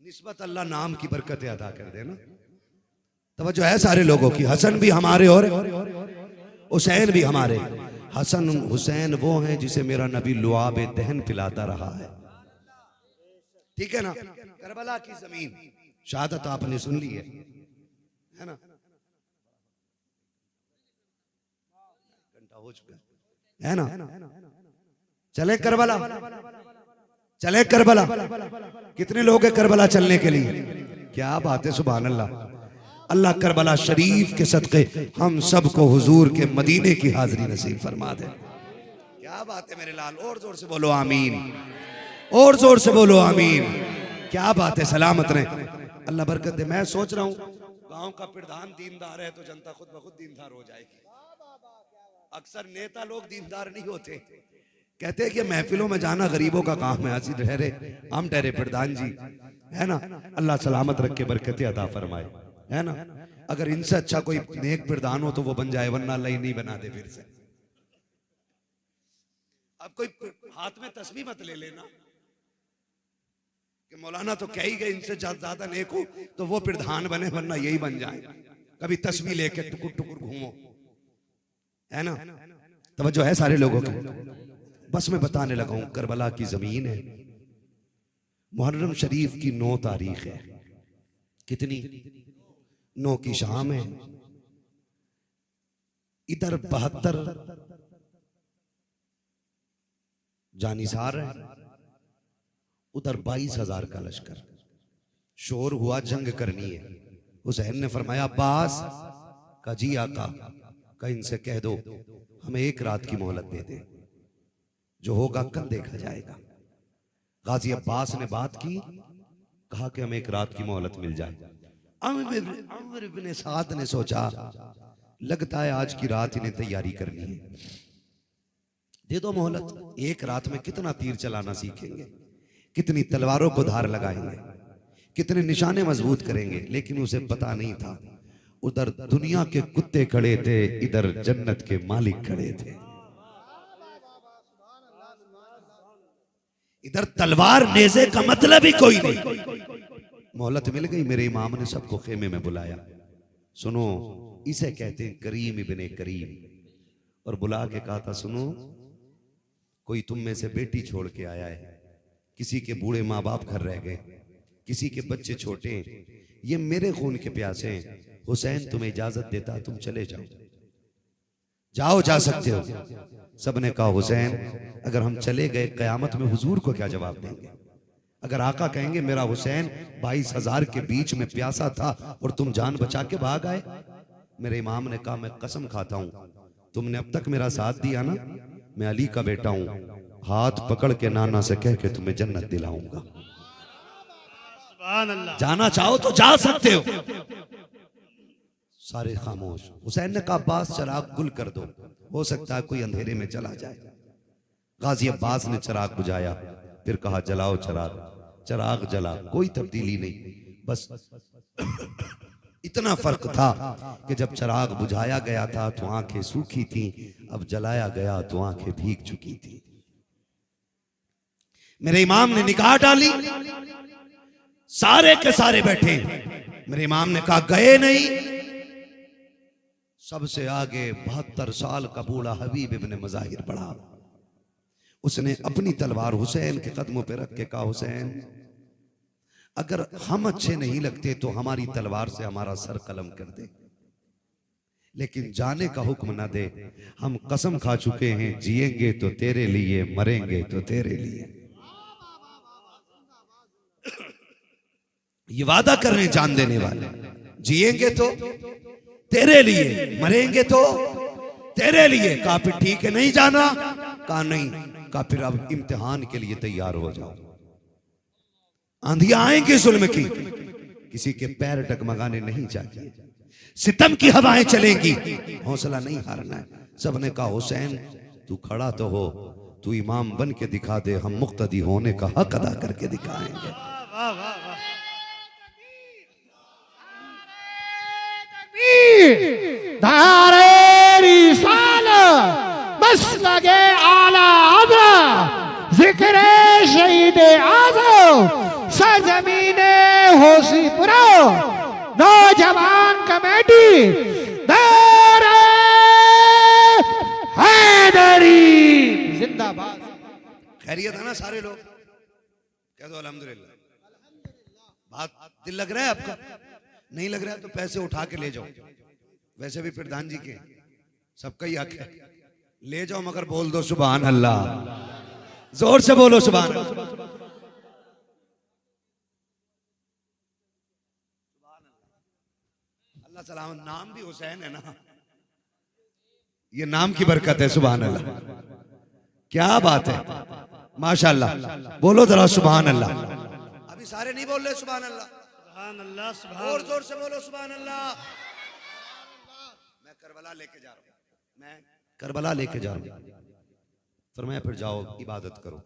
निस्बत अल्लाह नाम की बरकतें अदा कर देना। तवज्जो है सारे लोगों की। हसन भी हमारे और हुसैन भी हमारे। हसन हुसैन वो हैं जिसे मेरा नबी लुआब दहन पिलाता रहा है, ठीक है ना? करबला की जमीन, शहादत आपने सुन ली है ना? घंटा हो चुका है ना? चले करबला, चले करबला। कितने लोग हैं करबला चलने के लिए? क्या बात है, सुभान अल्लाह। अल्लाह करबला शरीफ के सदक़े हम सबको हुजूर के मदीने की हाजिरी नसीब फरमा दे। क्या बात है मेरे लाल, और जोर से बोलो आमीन, और जोर से बोलो आमीन। क्या बात है, सलामत रहे, अल्लाह बरकत दे। मैं सोच रहा हूँ गांव का प्रधान दीनदार है तो जनता खुद ब खुद दीनदार हो जाएगी। अक्सर नेता लोग दीनदार नहीं होते, कहते हैं कि महफिलों में जाना गरीबों का काम है। ऐसी ठहरे, हम ठहरे प्रधान जी, है ना? अल्लाह सलामत रख के बरकत अता फरमाए, है ना? अगर इनसे अच्छा कोई नेक प्रधान हो तो वो बन जाए, वरना अल्लाह ही नहीं बना दे फिर से। अब कोई हाथ में तस्बीह मत ले लेना कि मौलाना तो कह ही गए इनसे ज्यादा नेक हो तो वो प्रधान बने, वरना यही बन जाए। कभी तस्बीह लेके टुकुर टुकुर घूमो, है ना? तवज्जो है सारे लोगों की। बस मैं बताने लगा हूं, करबला की जमीन है, मुहर्रम शरीफ की 9 तारीख है। कितनी? 9 की शाम है। इधर 72 जानिसार है, उधर 22,000 का लश्कर। शोर हुआ, जंग करनी है। हुसैन ने फरमाया अब्बास का, जी आका का, इनसे कह दो हमें 1 रात की मोहलत दे दे, जो होगा कल देखा जाएगा। गाजी अब्बास ने बात की, कहा कि हमें 1 रात की मोहलत मिल जाए। अमर इब्ने साद ने सोचा लगता है आज की रात इन्हें तैयारी करनी है, दे दो मोहलत। 1 रात में कितना तीर चलाना सीखेंगे, कितनी तलवारों को धार लगाएंगे, कितने निशाने मजबूत करेंगे। लेकिन उसे पता नहीं था उधर दुनिया के कुत्ते खड़े थे, इधर जन्नत के मालिक खड़े थे। इधर तलवार नेज़े का मतलब ही कोई नहीं। मोहलत मिल गई, मेरे इमाम ने सबको खेमे में बुलाया। सुनो, इसे कहते हैं करीम इब्ने करीम। और बुला के कहा था, सुनो, कोई तुम में से बेटी छोड़ के आया है, किसी के बूढ़े माँ बाप घर रह गए, किसी के बच्चे छोटे, ये मेरे खून के प्यासे हैं। हुसैन तुम्हें इजाजत देता तुम चले जाओ, जाओ, जा सकते हो। सबने कहा, हुसैन अगर हम चले गए क़यामत में हुजूर को क्या जवाब देंगे? अगर आका कहेंगे मेरा हुसैन 22,000 के बीच में प्यासा था और तुम जान बचा के भाग आए। मेरे इमाम ने कहा, मैं कसम खाता हूं, तुमने अब तक मेरा साथ दिया ना, मैं अली का बेटा हूं, हाथ पकड़ के नाना से कह के तुम्हें जन्नत दिलाऊंगा। सुभान अल्लाह। जाना चाहो तो जा सकते हो। सारे खामोश। हुसैन ने कहा, अब्बास चिराग गुल कर दो, हो सकता है कोई अंधेरे में चला जाए। गाजी अब्बास ने चिराग बुझाया, फिर कहा, जलाओ चिराग। चिराग जला, कोई तब्दीली नहीं, बस इतना फर्क था कि जब चिराग बुझाया गया था तो आंखें सूखी थी, अब जलाया गया तो आंखें भीग चुकी थी। मेरे इमाम ने निगाह डाली, सारे के सारे बैठे। मेरे इमाम ने कहा, गए नहीं। सबसे आगे 72 साल का बूढ़ा हबीब इब्ने मज़ाहिर पड़ा। उसने अपनी तलवार हुसैन के कदमों पे रख के कहा, हुसैन अगर हम अच्छे नहीं लगते तो हमारी तलवार से हमारा सर कलम कर दे, लेकिन जाने का हुक्म ना दे। हम कसम खा चुके हैं, जिएंगे तो तेरे लिए, मरेंगे तो तेरे लिए। ये वादा कर रहे हैं जान देने वाले, जिएंगे तो तेरे लिए, मरेंगे तो तेरे लिए। कहा फिर ठीक है, नहीं जाना? कहा नहीं। कहा फिर अब इम्तिहान के लिए तैयार हो जाओ। आंधियां आएंगी जुल्म की, किसी के पैर डगमगाने नहीं चाहिए, सितम की हवाएं चलेंगी, हौसला नहीं हारना है। सबने कहा, हुसैन तू खड़ा तो हो, तू इमाम बन के दिखा दे, हम मुक्तदी होने का हक अदा करके दिखाएंगे। वाह वाह वाह। धारे रिसालत मसलके आला आज़ा, जिक्र शहीद आज़म सरज़मीने होशीपुरा, नौजवान कमेटी दारे हैदरी जिंदाबाद। खैरियत है ना सारे लोग? कह दो अल्हम्दुलिल्लाह। बात दिल लग रहा है आपका? नहीं लग रहा है तो पैसे उठा के ले जाओ, वैसे भी प्रधान जी के सबका ही हक है, ले जाओ, मगर बोल दो सुभान अल्लाह, जोर से बोलो सुभान अल्लाह। अल्लाह सलामत। नाम भी हुसैन है ना, ये नाम की बरकत है। सुभान अल्लाह, क्या बात है, माशाअल्लाह। बोलो जरा सुभान अल्लाह। अभी सारे नहीं बोल रहे सुभान अल्लाह। सुभान अल्लाह। सुभान और जोर से बोलो सुभान अल्लाह। मैं करबला लेके जा रहा हूं, मैं करबला लेके जा रहा हूं। फरमाया फिर जाओ इबादत करो।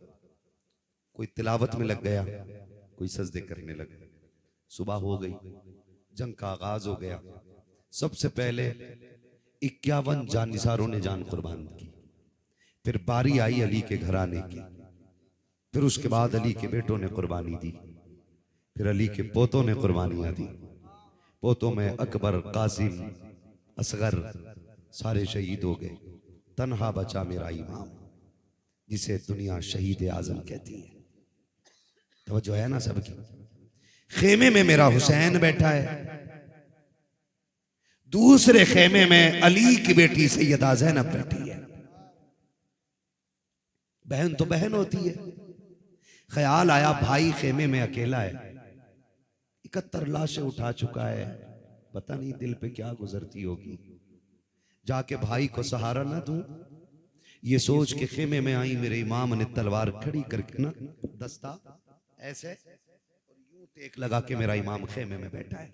कोई तिलावत में लग गया, कोई सजदे करने लग गया। सुबह हो गई, जंग का आगाज हो गया। सबसे पहले 51 जानिसारों ने जान कुर्बान की। फिर बारी आई अली के घराने की, फिर उसके बाद अली के बेटों ने कुर्बानी दी, फिर अली के पोतों ने कुर्बानियां दी। पोतों में अकबर, कासिम, असगर सारे शहीद हो गए। तन्हा बचा मेरा इमाम, जिसे दुनिया शहीद आजम कहती है। तवज्जो है ना सबकी? खेमे में मेरा हुसैन बैठा है, दूसरे खेमे में अली की बेटी सैयदा ज़ैनब बैठी है। बहन तो बहन होती है। ख्याल आया भाई खेमे में अकेला है, 71 लाशें उठा चुका है, पता नहीं दिल पे क्या गुजरती होगी। जाके भाई को सहारा ना दूं, ये सोच के खेमे में आई। मेरे इमाम ने तलवार खड़ी करके ना दस्ता ऐसे और यूं टेक लगा के मेरा इमाम खेमे में बैठा है।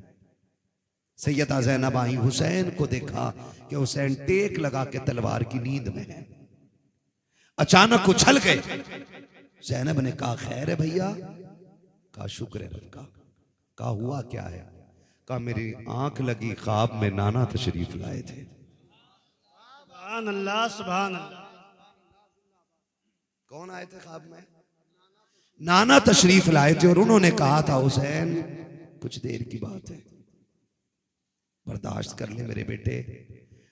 सैयदा ज़ैनब आई, हुसैन को देखा कि हुसैन टेक लगा के तलवार की नींद में है। अचानक उछल गए। ज़ैनब ने कहा, खैर है भैया? कहा, शुक्र है रब का। कहा, हुआ क्या है? कहा, मेरी आंख लगी ख्वाब में नाना तशरीफ लाए थे। सुभान अल्लाह। सुभान अल्लाह। कौन आए थे ख्वाब में? नाना तशरीफ लाए थे और उन्होंने कहा था, हुसैन कुछ देर की बात है, बर्दाश्त कर ले मेरे बेटे,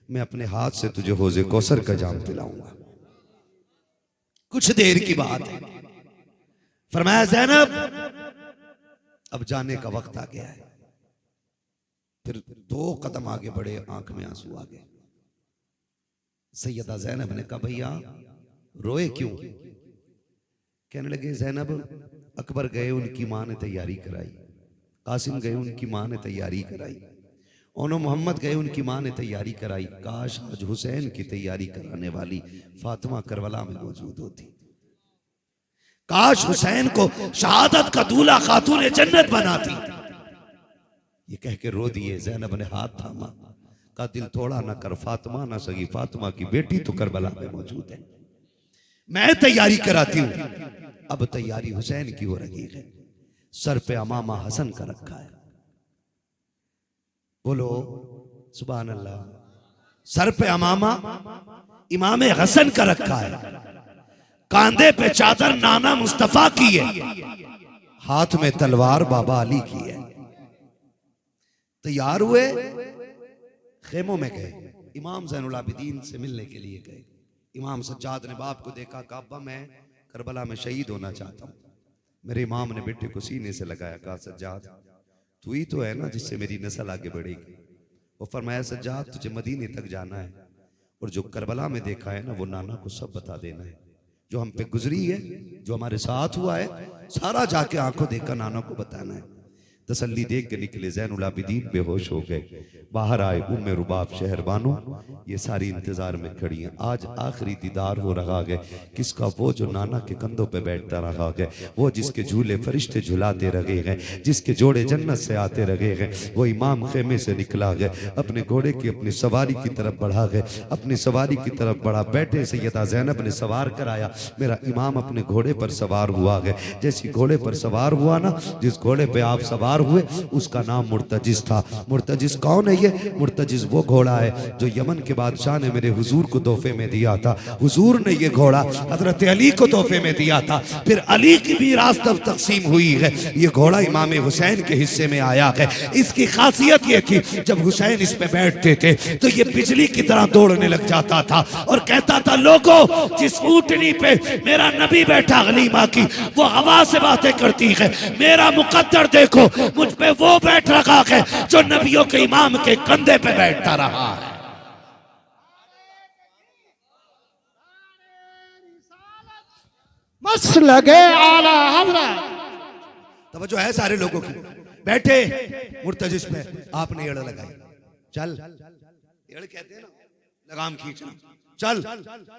मैं अपने हाथ से तुझे हौज़े कौसर का जाम पिलाऊंगा। कुछ देर की बात है। फरमाया ज़ैनब अब जाने का वक्त आ गया है। फिर 2 कदम आगे बढ़े, आंख में आंसू आ गए। सैयदा ज़ैनब ने कहा भैया रोए क्यों? कहने लगे ज़ैनब अकबर गए, उनकी माँ ने तैयारी कराई, कासिम गए, उनकी माँ ने तैयारी कराई, ओनो मोहम्मद गए, उनकी माँ ने तैयारी कराई। काश आज हुसैन की तैयारी कराने वाली फातिमा करबला में मौजूद होती। काश हुसैन को शहादत का दूल्हा खातून जन्नत बनाती। ये कह के रो दिए। ज़ैनब ने हाथ थामा, का दिल थोड़ा ना कर, फातिमा ना सगी, फातिमा की बेटी तो करबला में मौजूद है, मैं तैयारी कराती हूं। अब तैयारी हुसैन की हो रही है। सर पे अमामा हसन का रखा है, बोलो सुभान अल्लाह। सर पे अमामा इमाम हसन का रखा है, कांधे पे चादर नाना मुस्तफा की है, हाथ में तलवार बाबा अली की है। तैयार हुए, खेमों में गए, इमाम ज़ैनुल आबिदीन से मिलने के लिए गए। इमाम सज्जाद ने बाप को देखा, कहा अब्बा मैं करबला में शहीद होना चाहता हूँ। मेरे इमाम ने बेटे को सीने से लगाया, कहा सज्जाद तू ही तो है ना जिससे मेरी नस्ल आगे बढ़ेगी। वो फरमाया सज्जाद तुझे मदीने तक जाना है और जो करबला में देखा है ना वो नाना को सब बता देना है, जो हम पे गुजरी है, जो हमारे साथ हुआ है, सारा जाके आंखों देखकर नाना को बताना है। तसल्ली देख के निकले। ज़ैनुल आबिदीन बेहोश हो गए। बाहर आए उम्मे रुबाब शहरबानो, ये सारी इंतजार में खड़ी हैं। आज आखिरी दीदार हो रहा है किसका? वो जो नाना के कंधों पे बैठता रहा है, वो जिसके झूले फरिश्ते झुलाते रहे हैं, जिसके जोड़े जन्नत से आते रहे हैं। वो इमाम खेमे से निकला है, अपने घोड़े की अपनी सवारी की तरफ बढ़ा है, अपनी सवारी की तरफ बढ़ा। बैठे सैयदा ज़ैनब ने सवार कराया, मेरा इमाम अपने घोड़े पर सवार हुआ है। जैसी घोड़े पर सवार हुआ ना, जिस घोड़े पे आप सवार हुए उसका नाम मुर्तजिज था। मुर्तजिज कौन है? ये मुर्तजिज वो घोड़ा है जो यमन के बादशाह ने मेरे हुजूर को तोहफे में दिया था। हुजूर ने ये घोड़ा हजरत अली को तोहफे में दिया था, फिर अली की भी रास्ता तकसीम हुई है। ये घोड़ा इमाम हुसैन के हिस्से में आया है। इसकी खासियत ये थी जब हुसैन इस पे बैठते थे तो ये बिजली की तरह दौड़ने लग जाता था और कहता था लोगों जिस ऊंटनी पे मेरा नबी बैठा गनीमा की, वो हवा से बातें करती है। मेरा मुकद्दर देखो मुझ पे वो बैठ रखा है जो नबियों के इमाम के कंधे पे बैठता रहा है। मसलके आला हज़रत। तवज्जो है सारे लोगों की। बैठे मुर्तजिज पे, आपने एड़ लगाई, चल एड़ कहते हैं ना, लगाम खींचना, चल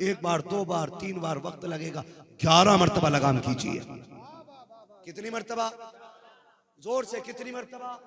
1 बार 2 बार 3 बार वक्त लगेगा, 11 मरतबा लगाम खींचिए। कितनी मरतबा? जोर से कितनी मरतबा?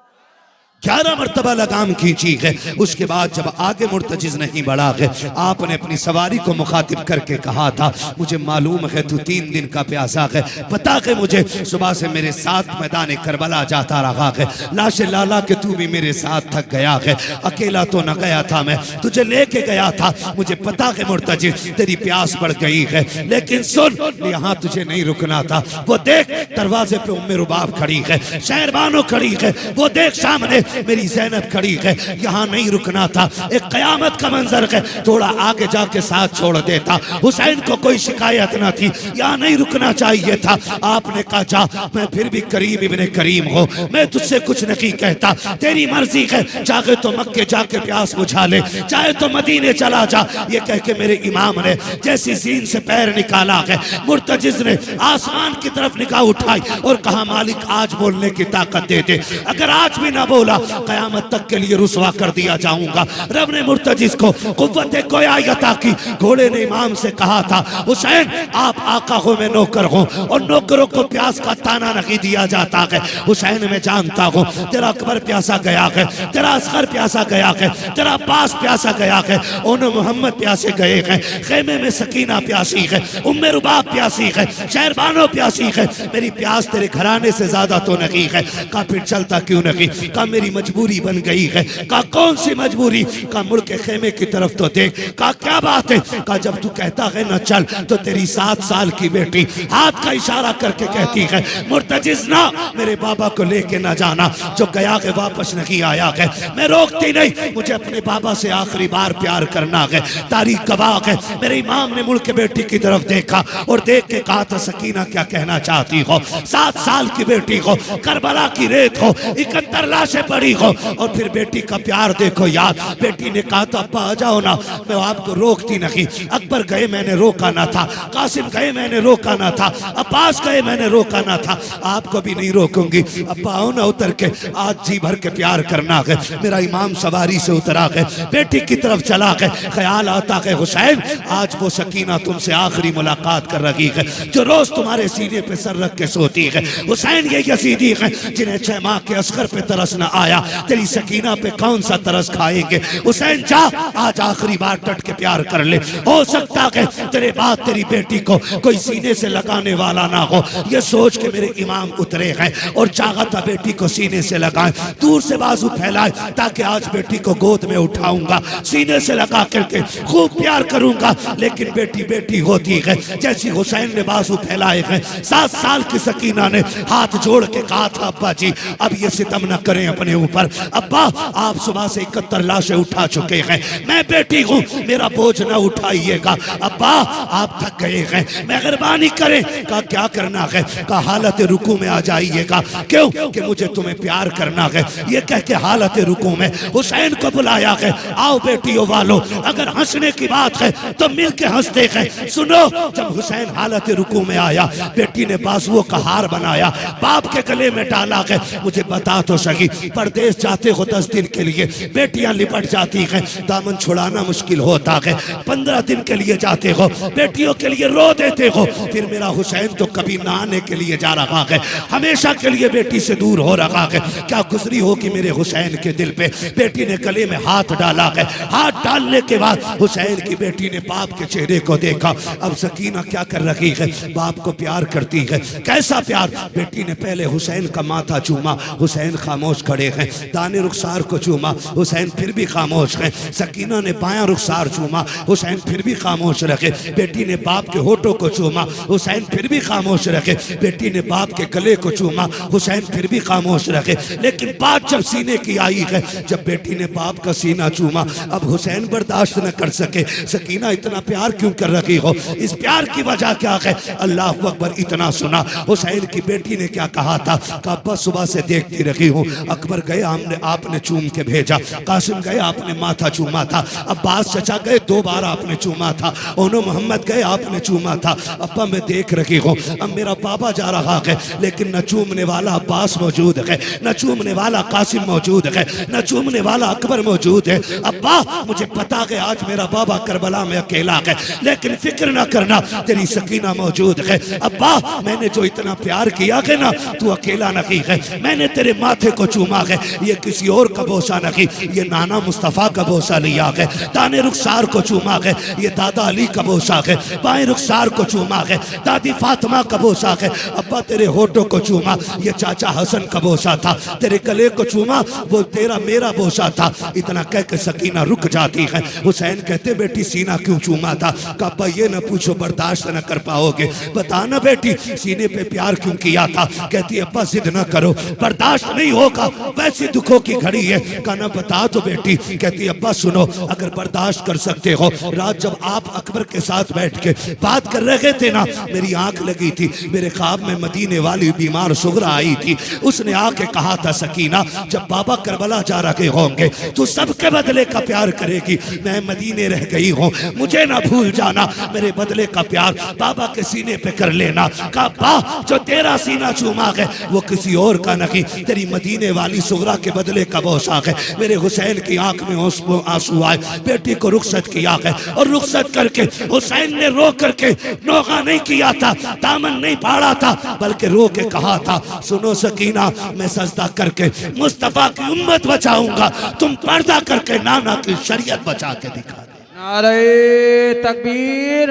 11 मरतबा लगाम खींची है। उसके बाद जब आगे मुर्तजिज नहीं बढ़ा है, आपने अपनी सवारी को मुखातिब करके कहा था मुझे मालूम है तू 3 दिन का प्यासा है, पता है मुझे सुबह से मेरे साथ मैदान करबला जाता रहा है, लाश लाला के तू भी मेरे साथ थक गया है, अकेला तो न गया था, मैं तुझे लेके गया था, मुझे पता है मुर्तजिज तेरी प्यास बढ़ गई है, लेकिन सुन यहाँ तुझे नहीं रुकना था। वो देख दरवाजे पे उम्मे रुबाब खड़ी है, शहरबानो खड़ी है, वो देख सामने मेरी ज़ैनब खड़ी है, यहाँ नहीं रुकना था। एक कयामत का मंजर है, थोड़ा आगे जाके साथ छोड़ देता, हुसैन को कोई शिकायत ना थी, यहाँ नहीं रुकना चाहिए था। आपने कहा जा, मैं फिर भी करीम इब्ने करीम हूँ, मैं तुझसे कुछ नहीं कहता, तेरी मर्जी है, चाहे तो मक्के जाके प्यास बुझा ले, चाहे तो मदीने चला जा। ये कह के मेरे इमाम ने जैसी जीन से पैर निकाला है, मुर्तजिज ने आसमान की तरफ निगाह उठाई और कहा मालिक आज बोलने की ताकत दे दे, अगर आज भी ना बोला कयामत तक के लिए रुसवा कर दिया जाऊंगा। रब ने मुर्तजिज को कुव्वत गोया अता की। घोड़े ने इमाम से कहा था हुसैन आप आका हो मैं नौकर हूं और नौकरों को प्यास का ताना नहीं दिया जाता है। हुसैन मैं जानता हूं तेरा अकबर प्यासा गया है, तेरा असगर प्यासा गया है, तेरा अब्बास प्यासा गया है, ओनो मोहम्मद प्यासे गए हैं, खेमे में सकीना प्यासी है, उम्मे रुबाब प्यासी है, शहरबानो प्यासी है, मेरी प्यास तेरे घराने से ज्यादा तो नहीं है। का फिर चलता क्यों नहीं? का मेरी कोई मजबूरी बन गई है। कहा कौन सी मजबूरी? कहा मुड़ के खेमे की तरफ तो देख। कहा क्या बात है? कहा जब तू कहता है ना चल, तो तेरी 7 साल की बेटी हाथ का इशारा करके कहती है मुर्तजिज ना, मेरे बाबा को लेके ना जाना, जो गया है वापस नहीं आया है। मैं रोकती नहीं, मुझे अपने बाबा से आखिरी बार प्यार करना है। तारीख गवाह है, मेरे इमाम ने मुड़ के बेटी की तरफ देखा और देख के कहा था सकीना क्या कहना चाहती हो? 7 साल की बेटी हो, करबला की रेत हो, 71 लाशें पड़ी हो, और फिर बेटी का प्यार देखो यार। बेटी ने कहा था अब्बा आ जाओ ना, मैं आपको रोकती नहीं। अकबर गए मैंने रोका ना था, कासिम गए मैंने रोका ना था, अब्बास गए मैंने रोका ना था, आपको भी नहीं रोकूंगी। अब्बा आओ ना उतर के, आज जी भर के प्यार करना है। मेरा इमाम सवारी से उतरा है, बेटी की तरफ चला है। ख्याल आता है हुसैन आज वो सकीना तुमसे आखिरी मुलाकात कर रही है, जो रोज तुम्हारे सीने पे सर रख के सोती है। हुसैन ये यजीदी है जिन्हें 6 माह के असगर पे तरस न आया, तेरी सकीना पे कौन सा तरस खाएंगे? हुसैन जा आज आखिरी बार डट के प्यार कर ले, हो सकता है तेरे बाद तेरी बेटी को कोई सीने से लगाने वाला ना हो। ये सोच के मेरे इमाम उतरे हैं और चाहा था बेटी को सीने से लगाएं, दूर से बाजू फैलाए ताकि आज बेटी को गोद में उठाऊंगा, सीने से लगा करके खूब प्यार करूंगा। लेकिन बेटी बेटी होती है। जैसी हुसैन ने बाजू फैलाए हैं, 7 साल की सकीना ने हाथ जोड़ के कहा था अब्बा जी अब ये सितम न करें अपने ऊपर। अब्बा आप सुबह से 71 लाशें उठा चुके हैं, मैं बेटी हूँ, मेरा बोझ न उठाइएगा। अब्बा आप थक गए हैं, मेहरबानी करें। कहा क्या करना है? कहा हालत रुकू में आ जाइएगा। क्यों? कि मुझे तुम्हें प्यार करना है। ये कह के हालत रुकू में हुसैन को बुलाया है। आओ बेटियों वालों, अगर हंसने की बात है तो मिल के हंसते हैं। सुनो, जब हुसैन हालत रुकू में आया, बेटी ने बाजुओं का हार बनाया, बाप के गले में डाला है। मुझे बता तो सही, परदेश जाते हो 10 दिन के लिए, बेटियां लिपट जाती हैं, दामन छुड़ाना मुश्किल होता है। 15 दिन के लिए जाते हो, बेटियों के लिए रो देते हो। फिर मेरा हुसैन तो कभी नहाने के लिए जा रहा है, हमेशा के लिए बेटी से दूर हो रहा है। क्या गुजरी होगी मेरे हुसैन के दिल पे? बेटी ने गले में हाथ डाला है। हाथ डालने के बाद हुसैन की बेटी ने बाप के चेहरे को देखा। अब सकीना क्या कर रही है? बाप को प्यार करती है। कैसा प्यार? बेटी ने पहले हुसैन का माथा चूमा, हुसैन खामोश खड़े हैं। दाने रुखसार को चूमा, हुसैन फिर भी खामोश है। सकीना ने बायां रुखसार चूमा, हुसैन फिर भी खामोश रखे। बेटी ने बाप के होठों को चूमा, हुसैन फिर भी खामोश रखे। बेटी ने बाप के गले को चूमा, हुसैन फिर भी खामोश रखे। लेकिन बात जब सीने की आई है, जब बेटी ने बाप का सीना चूमा, अब हुसैन बर्दाश्त न कर सके। सकीना इतना प्यार क्यों कर रही हो? इस प्यार की वजह क्या है? अल्लाह अकबर इतना सुना। हुसैन की बेटी ने क्या कहा था? कहा बस सुबह से देखती रही हूँ, अकबर गए आपने चूम के भेजा, कासिम गए आपने माथा चूमा था, अब्बास चचा गए 2 बार आपने चूमा था, ओनो मोहम्मद गए आपने चूमा था। अब्बा मैं देख रही हूँ, अब मेरा बाबा जा रहा है, लेकिन न चूमने वाला अब्बास मौजूद है, न चूमने वाला कासिम मौजूद है, न चूमने वाला अकबर मौजूद है। अब्बा मुझे पता है आज मेरा बाबा करबला में अकेला है, लेकिन फिक्र न करना, तेरी सकीना मौजूद है। अब्बा मैंने जो इतना प्यार किया है ना, तू अकेला नहीं है। मैंने तेरे माथे को चूमा है, ये किसी और का बोसा नहीं, ये नाना मुस्तफ़ा का बोसा लिया है। दाने रुखसार को चूमा है, ये दादा अली का बोसा है। बाएं रुखसार को चूमा है, दादी फातिमा का बोसा है। अब्बा तेरे होठों को चूमा, ये चाचा हसन का बोसा था। तेरे गले को चूमा, वो तेरा मेरा बोसा था। इतना कह के सकीना रुक जाती है। हुसैन कहते बेटी सीना क्यों चूमा था? अब्बा ये न पूछो, बर्दाश्त न कर पाओगे। बताना बेटी सीने पे प्यार क्यों किया था? कहती अब्बा जिद न करो, बर्दाश्त नहीं होगा, वैसे दुखों की घड़ी है। कहना बता तो बेटी। कहती अब्बा सुनो, अगर बर्दाश्त कर सकते हो, रात जब आप अकबर के साथ बैठ के बात कर रहे थे ना, मेरी आंख लगी थी, मेरे ख्वाब में मदीने वाली बीमार सुगरा आई थी। उसने आके कहा था सकीना जब बाबा करबला जा रहे होंगे तो सबके बदले का प्यार करेगी। मैं मदीने रह गई हूँ, मुझे ना भूल जाना, मेरे बदले का प्यार बाबा के सीने पे कर लेना। कहा बा जो तेरा सीना चूमा है वो किसी और का नहीं, तेरी मदीने वाली सुगरा के बदले का बोसा है। मेरे हुसैन की आंख में आंसू आए, बेटी को रुखसत किया है, और रुखसत करके हुसैन ने रो करके नोगा नहीं किया था, दामन नहीं फाड़ा था, बल्कि रो के कहा था सुनो सकीना, मैं सजदा करके मुस्तफा की उम्मत बचाऊंगा, तुम पर्दा करके नाना की शरीयत बचा के दिखा दे। नारे तकबीर,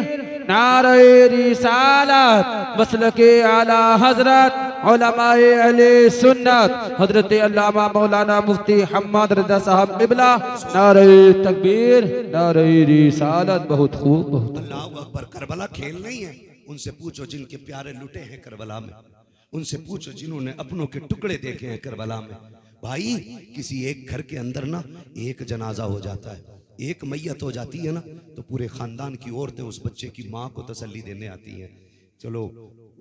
नारे रिसालत मसलके आला हजरत उलमाए अहले सुन्नत हजरत अल्लामा मौलाना मुफ्ती हम्मद रज़ा साहब क़िबला। नारे तकबीर, नारे रिसालत। बहुत खूब, बहुत अल्लाह अकबर। करबला खेल नहीं है। उनसे पूछो जिनके प्यारे लुटे हैं करबला में, उनसे पूछो जिन्होंने अपनों के टुकड़े देखे हैं करबला में। भाई किसी एक घर के अंदर ना एक जनाजा हो जाता है, एक मैयत हो जाती है ना, तो पूरे खानदान की औरतें उस बच्चे की माँ को तसल्ली देने आती हैं, चलो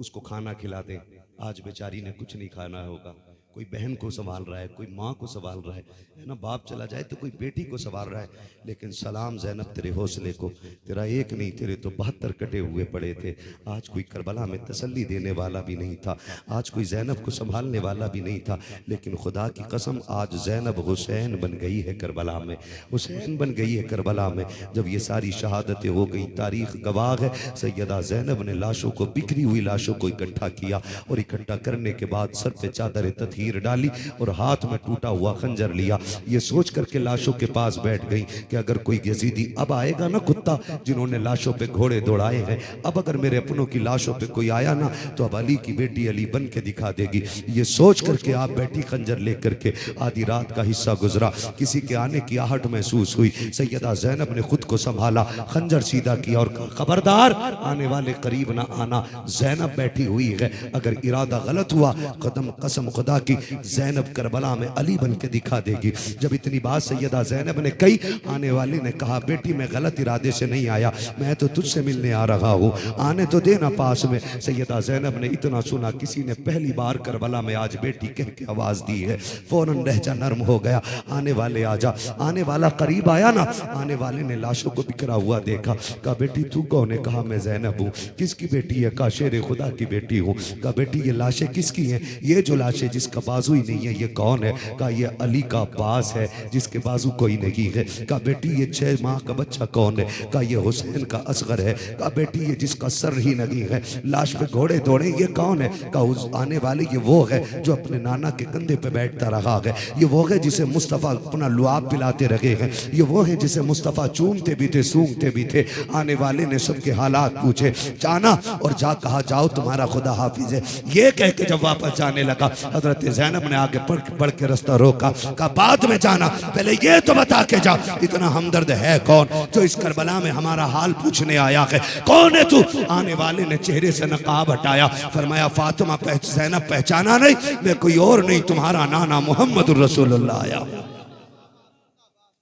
उसको खाना खिला दें, आज बेचारी ने कुछ नहीं खाना होगा। कोई बहन को संभाल रहा है, कोई माँ को संभाल रहा है ना, बाप चला जाए तो कोई बेटी को संभाल रहा है। लेकिन सलाम ज़ैनब तेरे हौसले को, तेरा एक नहीं तेरे तो 72 कटे हुए पड़े थे। आज कोई करबला में तसल्ली देने वाला भी नहीं था, आज कोई ज़ैनब को संभालने वाला भी नहीं था। लेकिन खुदा की कसम आज ज़ैनब हुसैन बन गई है करबला में, हुसैन बन गई है करबला में। जब ये सारी शहादतें हो गई, तारीख गवाह है, सैयदा ज़ैनब ने लाशों को, बिखरी हुई लाशों को इकट्ठा किया और इकट्ठा करने के बाद सर पे चादर तथहीर डाली और हाथ में टूटा हुआ खंजर लिया। ये सोच करके लाशों के पास बैठ गई कि अगर कोई यजीदी अब आएगा ना, कुत्ता जिन्होंने लाशों पे घोड़े दौड़ाए हैं, अब अगर मेरे अपनों की लाशों पे कोई आया ना तो अब अली की बेटी अली बन के दिखा देगी। ये सोच करके आप बैठी खंजर लेकर के। आधी रात का हिस्सा गुजरा, किसी के आने की आहट महसूस हुई। सैयदा ज़ैनब ने खुद को संभाला, खंजर सीधा किया और खबरदार आने वाले करीब ना आना, ज़ैनब बैठी हुई है, अगर इरादा गलत हुआ कदम कसम खुदा की ज़ैनब करबला में अली बन के दिखा देगी। जब इतनी बात सैयदा ज़ैनब ने कही, आने वाले ने कहा बेटी मैं गलत इरादे से नहीं आया, मैं तो तुझसे मिलने आ रहा हूँ, आने तो देना पास में। सैयदा ज़ैनब ने इतना सुना, किसी ने पहली बार करबला में आज बेटी कह के आवाज़ दी है, फौरन लहजा नरम हो गया, आने वाले आजा। आने वाला करीब आया ना, आने वाले ने लाशों को बिखरा हुआ देखा, कहा बेटी तू कौन है? कहा मैं ज़ैनब हूँ। किसकी बेटी है? कहा शेर खुदा की बेटी हूँ। कहा बेटी ये लाशें किसकी हैं? ये जो लाशें जिसका बाजू ही नहीं है ये कौन है? कहा ये अली का अब्बास है जिसके बाजू कोई नहीं है। कहा बेटी ये 6 माह का बच्चा कौन है? कहा ये हुसैन का असगर है। कहा बेटी ये जिसका सर ही नहीं है, लाश पे घोड़े दौड़े, ये कौन है? कहा उस आने वाले ये वो है जो अपने नाना के कंधे पे बैठता रहा है, ये वो है जिसे मुस्तफ़ा अपना लुआब पिलाते रहे हैं, ये वो है जिसे मुस्तफ़ा चूमते भी थे सूंघते भी थे। आने वाले ने सबके हालात पूछे, जाना और जा कहा जाओ तुम्हारा खुदा हाफिज है। ये कह के जब वापस जाने लगा, हजरत ज़ैनब ने आगे बढ़ के रास्ता रोका, कहा बाद में जाना, पहले ये तो बता के जा इतना हमदर्द है कौन जो इस करबला में हमारा हाल पूछने आया है? कौन है तू? आने वाले ने चेहरे से नकाब हटाया, फरमाया फातिमा ज़ैनब पहचाना नहीं? मैं कोई और नहीं, तुम्हारा नाना मोहम्मद रसूलुल्लाह आया।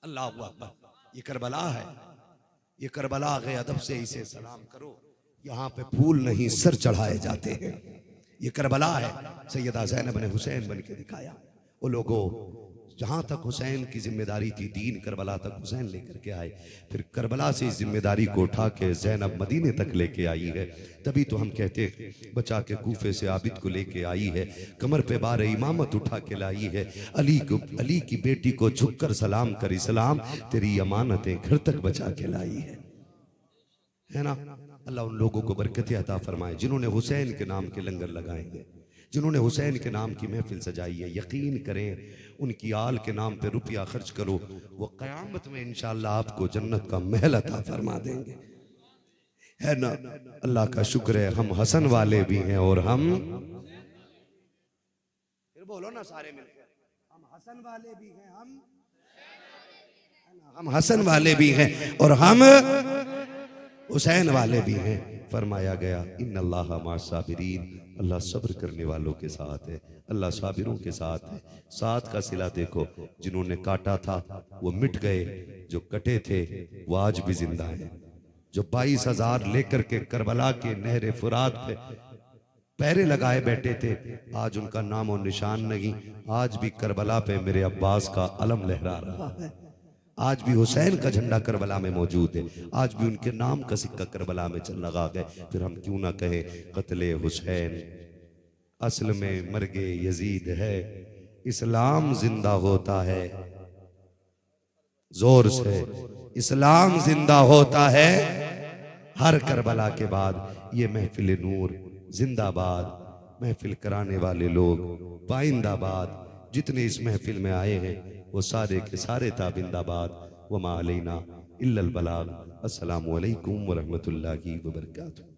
अल्लाह अकबर। ये करबला है, ये करबला है, अदब से इसे सलाम करो। यहाँ पे फूल नहीं सर चढ़ाए जाते हैं। ये करबला है, सैयदा ज़ैनब ने हुसैन बन के दिखाया। वो लोगों जहाँ तक हुसैन की जिम्मेदारी थी, दीन करबला तक हुसैन लेकर के आए, फिर करबला से इस जिम्मेदारी को उठा के ज़ैनब मदीने तक लेके आई है। तभी तो हम कहते हैं बचा के कूफे से आबिद को लेके आई है, कमर पे बार इमामत उठा के लाई है, अली की बेटी को झुककर सलाम कर इस्लाम तेरी अमानतें घर तक बचा के लाई है ना। अल्लाह उन लोगों को बरकत अता फरमाए जिन्होंने हुसैन के नाम के लंगर लगाएंगे, जिन्होंने हुसैन के नाम की महफिल सजाई है। यकीन करें उनकी आल के नाम पे रुपया खर्च करो, वो क़यामत में इंशाअल्लाह आपको जन्नत का महल अता फरमा देंगे, है ना। अल्लाह का शुक्र है हम हसन वाले भी हैं और हम फिर बोलो ना सारे मिलकर, हम हसन वाले भी हैं, हम हसन वाले भी हैं और हम हुसैन वाले भी हैं। फरमाया गया इन्नल्लाह मा'as-साबिरीन, अल्लाह सब्र करने वालों के साथ है, अल्लाह साबिरों के साथ है। साथ का सिला देखो, जिन्होंने काटा था वो मिट गए, जो कटे थे वो आज भी जिंदा हैं। जो 22,000 लेकर के करबला के नहरे फुरात पे पैरे लगाए बैठे थे, आज उनका नाम और निशान नहीं। आज भी करबला पे मेरे अब्बास का अलम लहरा रहा है, आज भी हुसैन का झंडा करबला में मौजूद है, आज भी उनके नाम का सिक्का करबला में चल लगा है। फिर हम क्यों ना कहें कत्ले हुसैन असल में मर्गे यजीद है, इस्लाम जिंदा होता है जोर से, इस्लाम जिंदा होता है हर करबला के बाद। ये महफिल नूर जिंदाबाद, महफिल कराने वाले लोग पाइंदाबाद, जितने इस महफिल में आए हैं वो सारे के सारे ताबिंदाबाद। वमा अलैना इल्लल बलाग। अस्सलामु अलैकुम व रहमतुल्लाहि व बरकातुहू।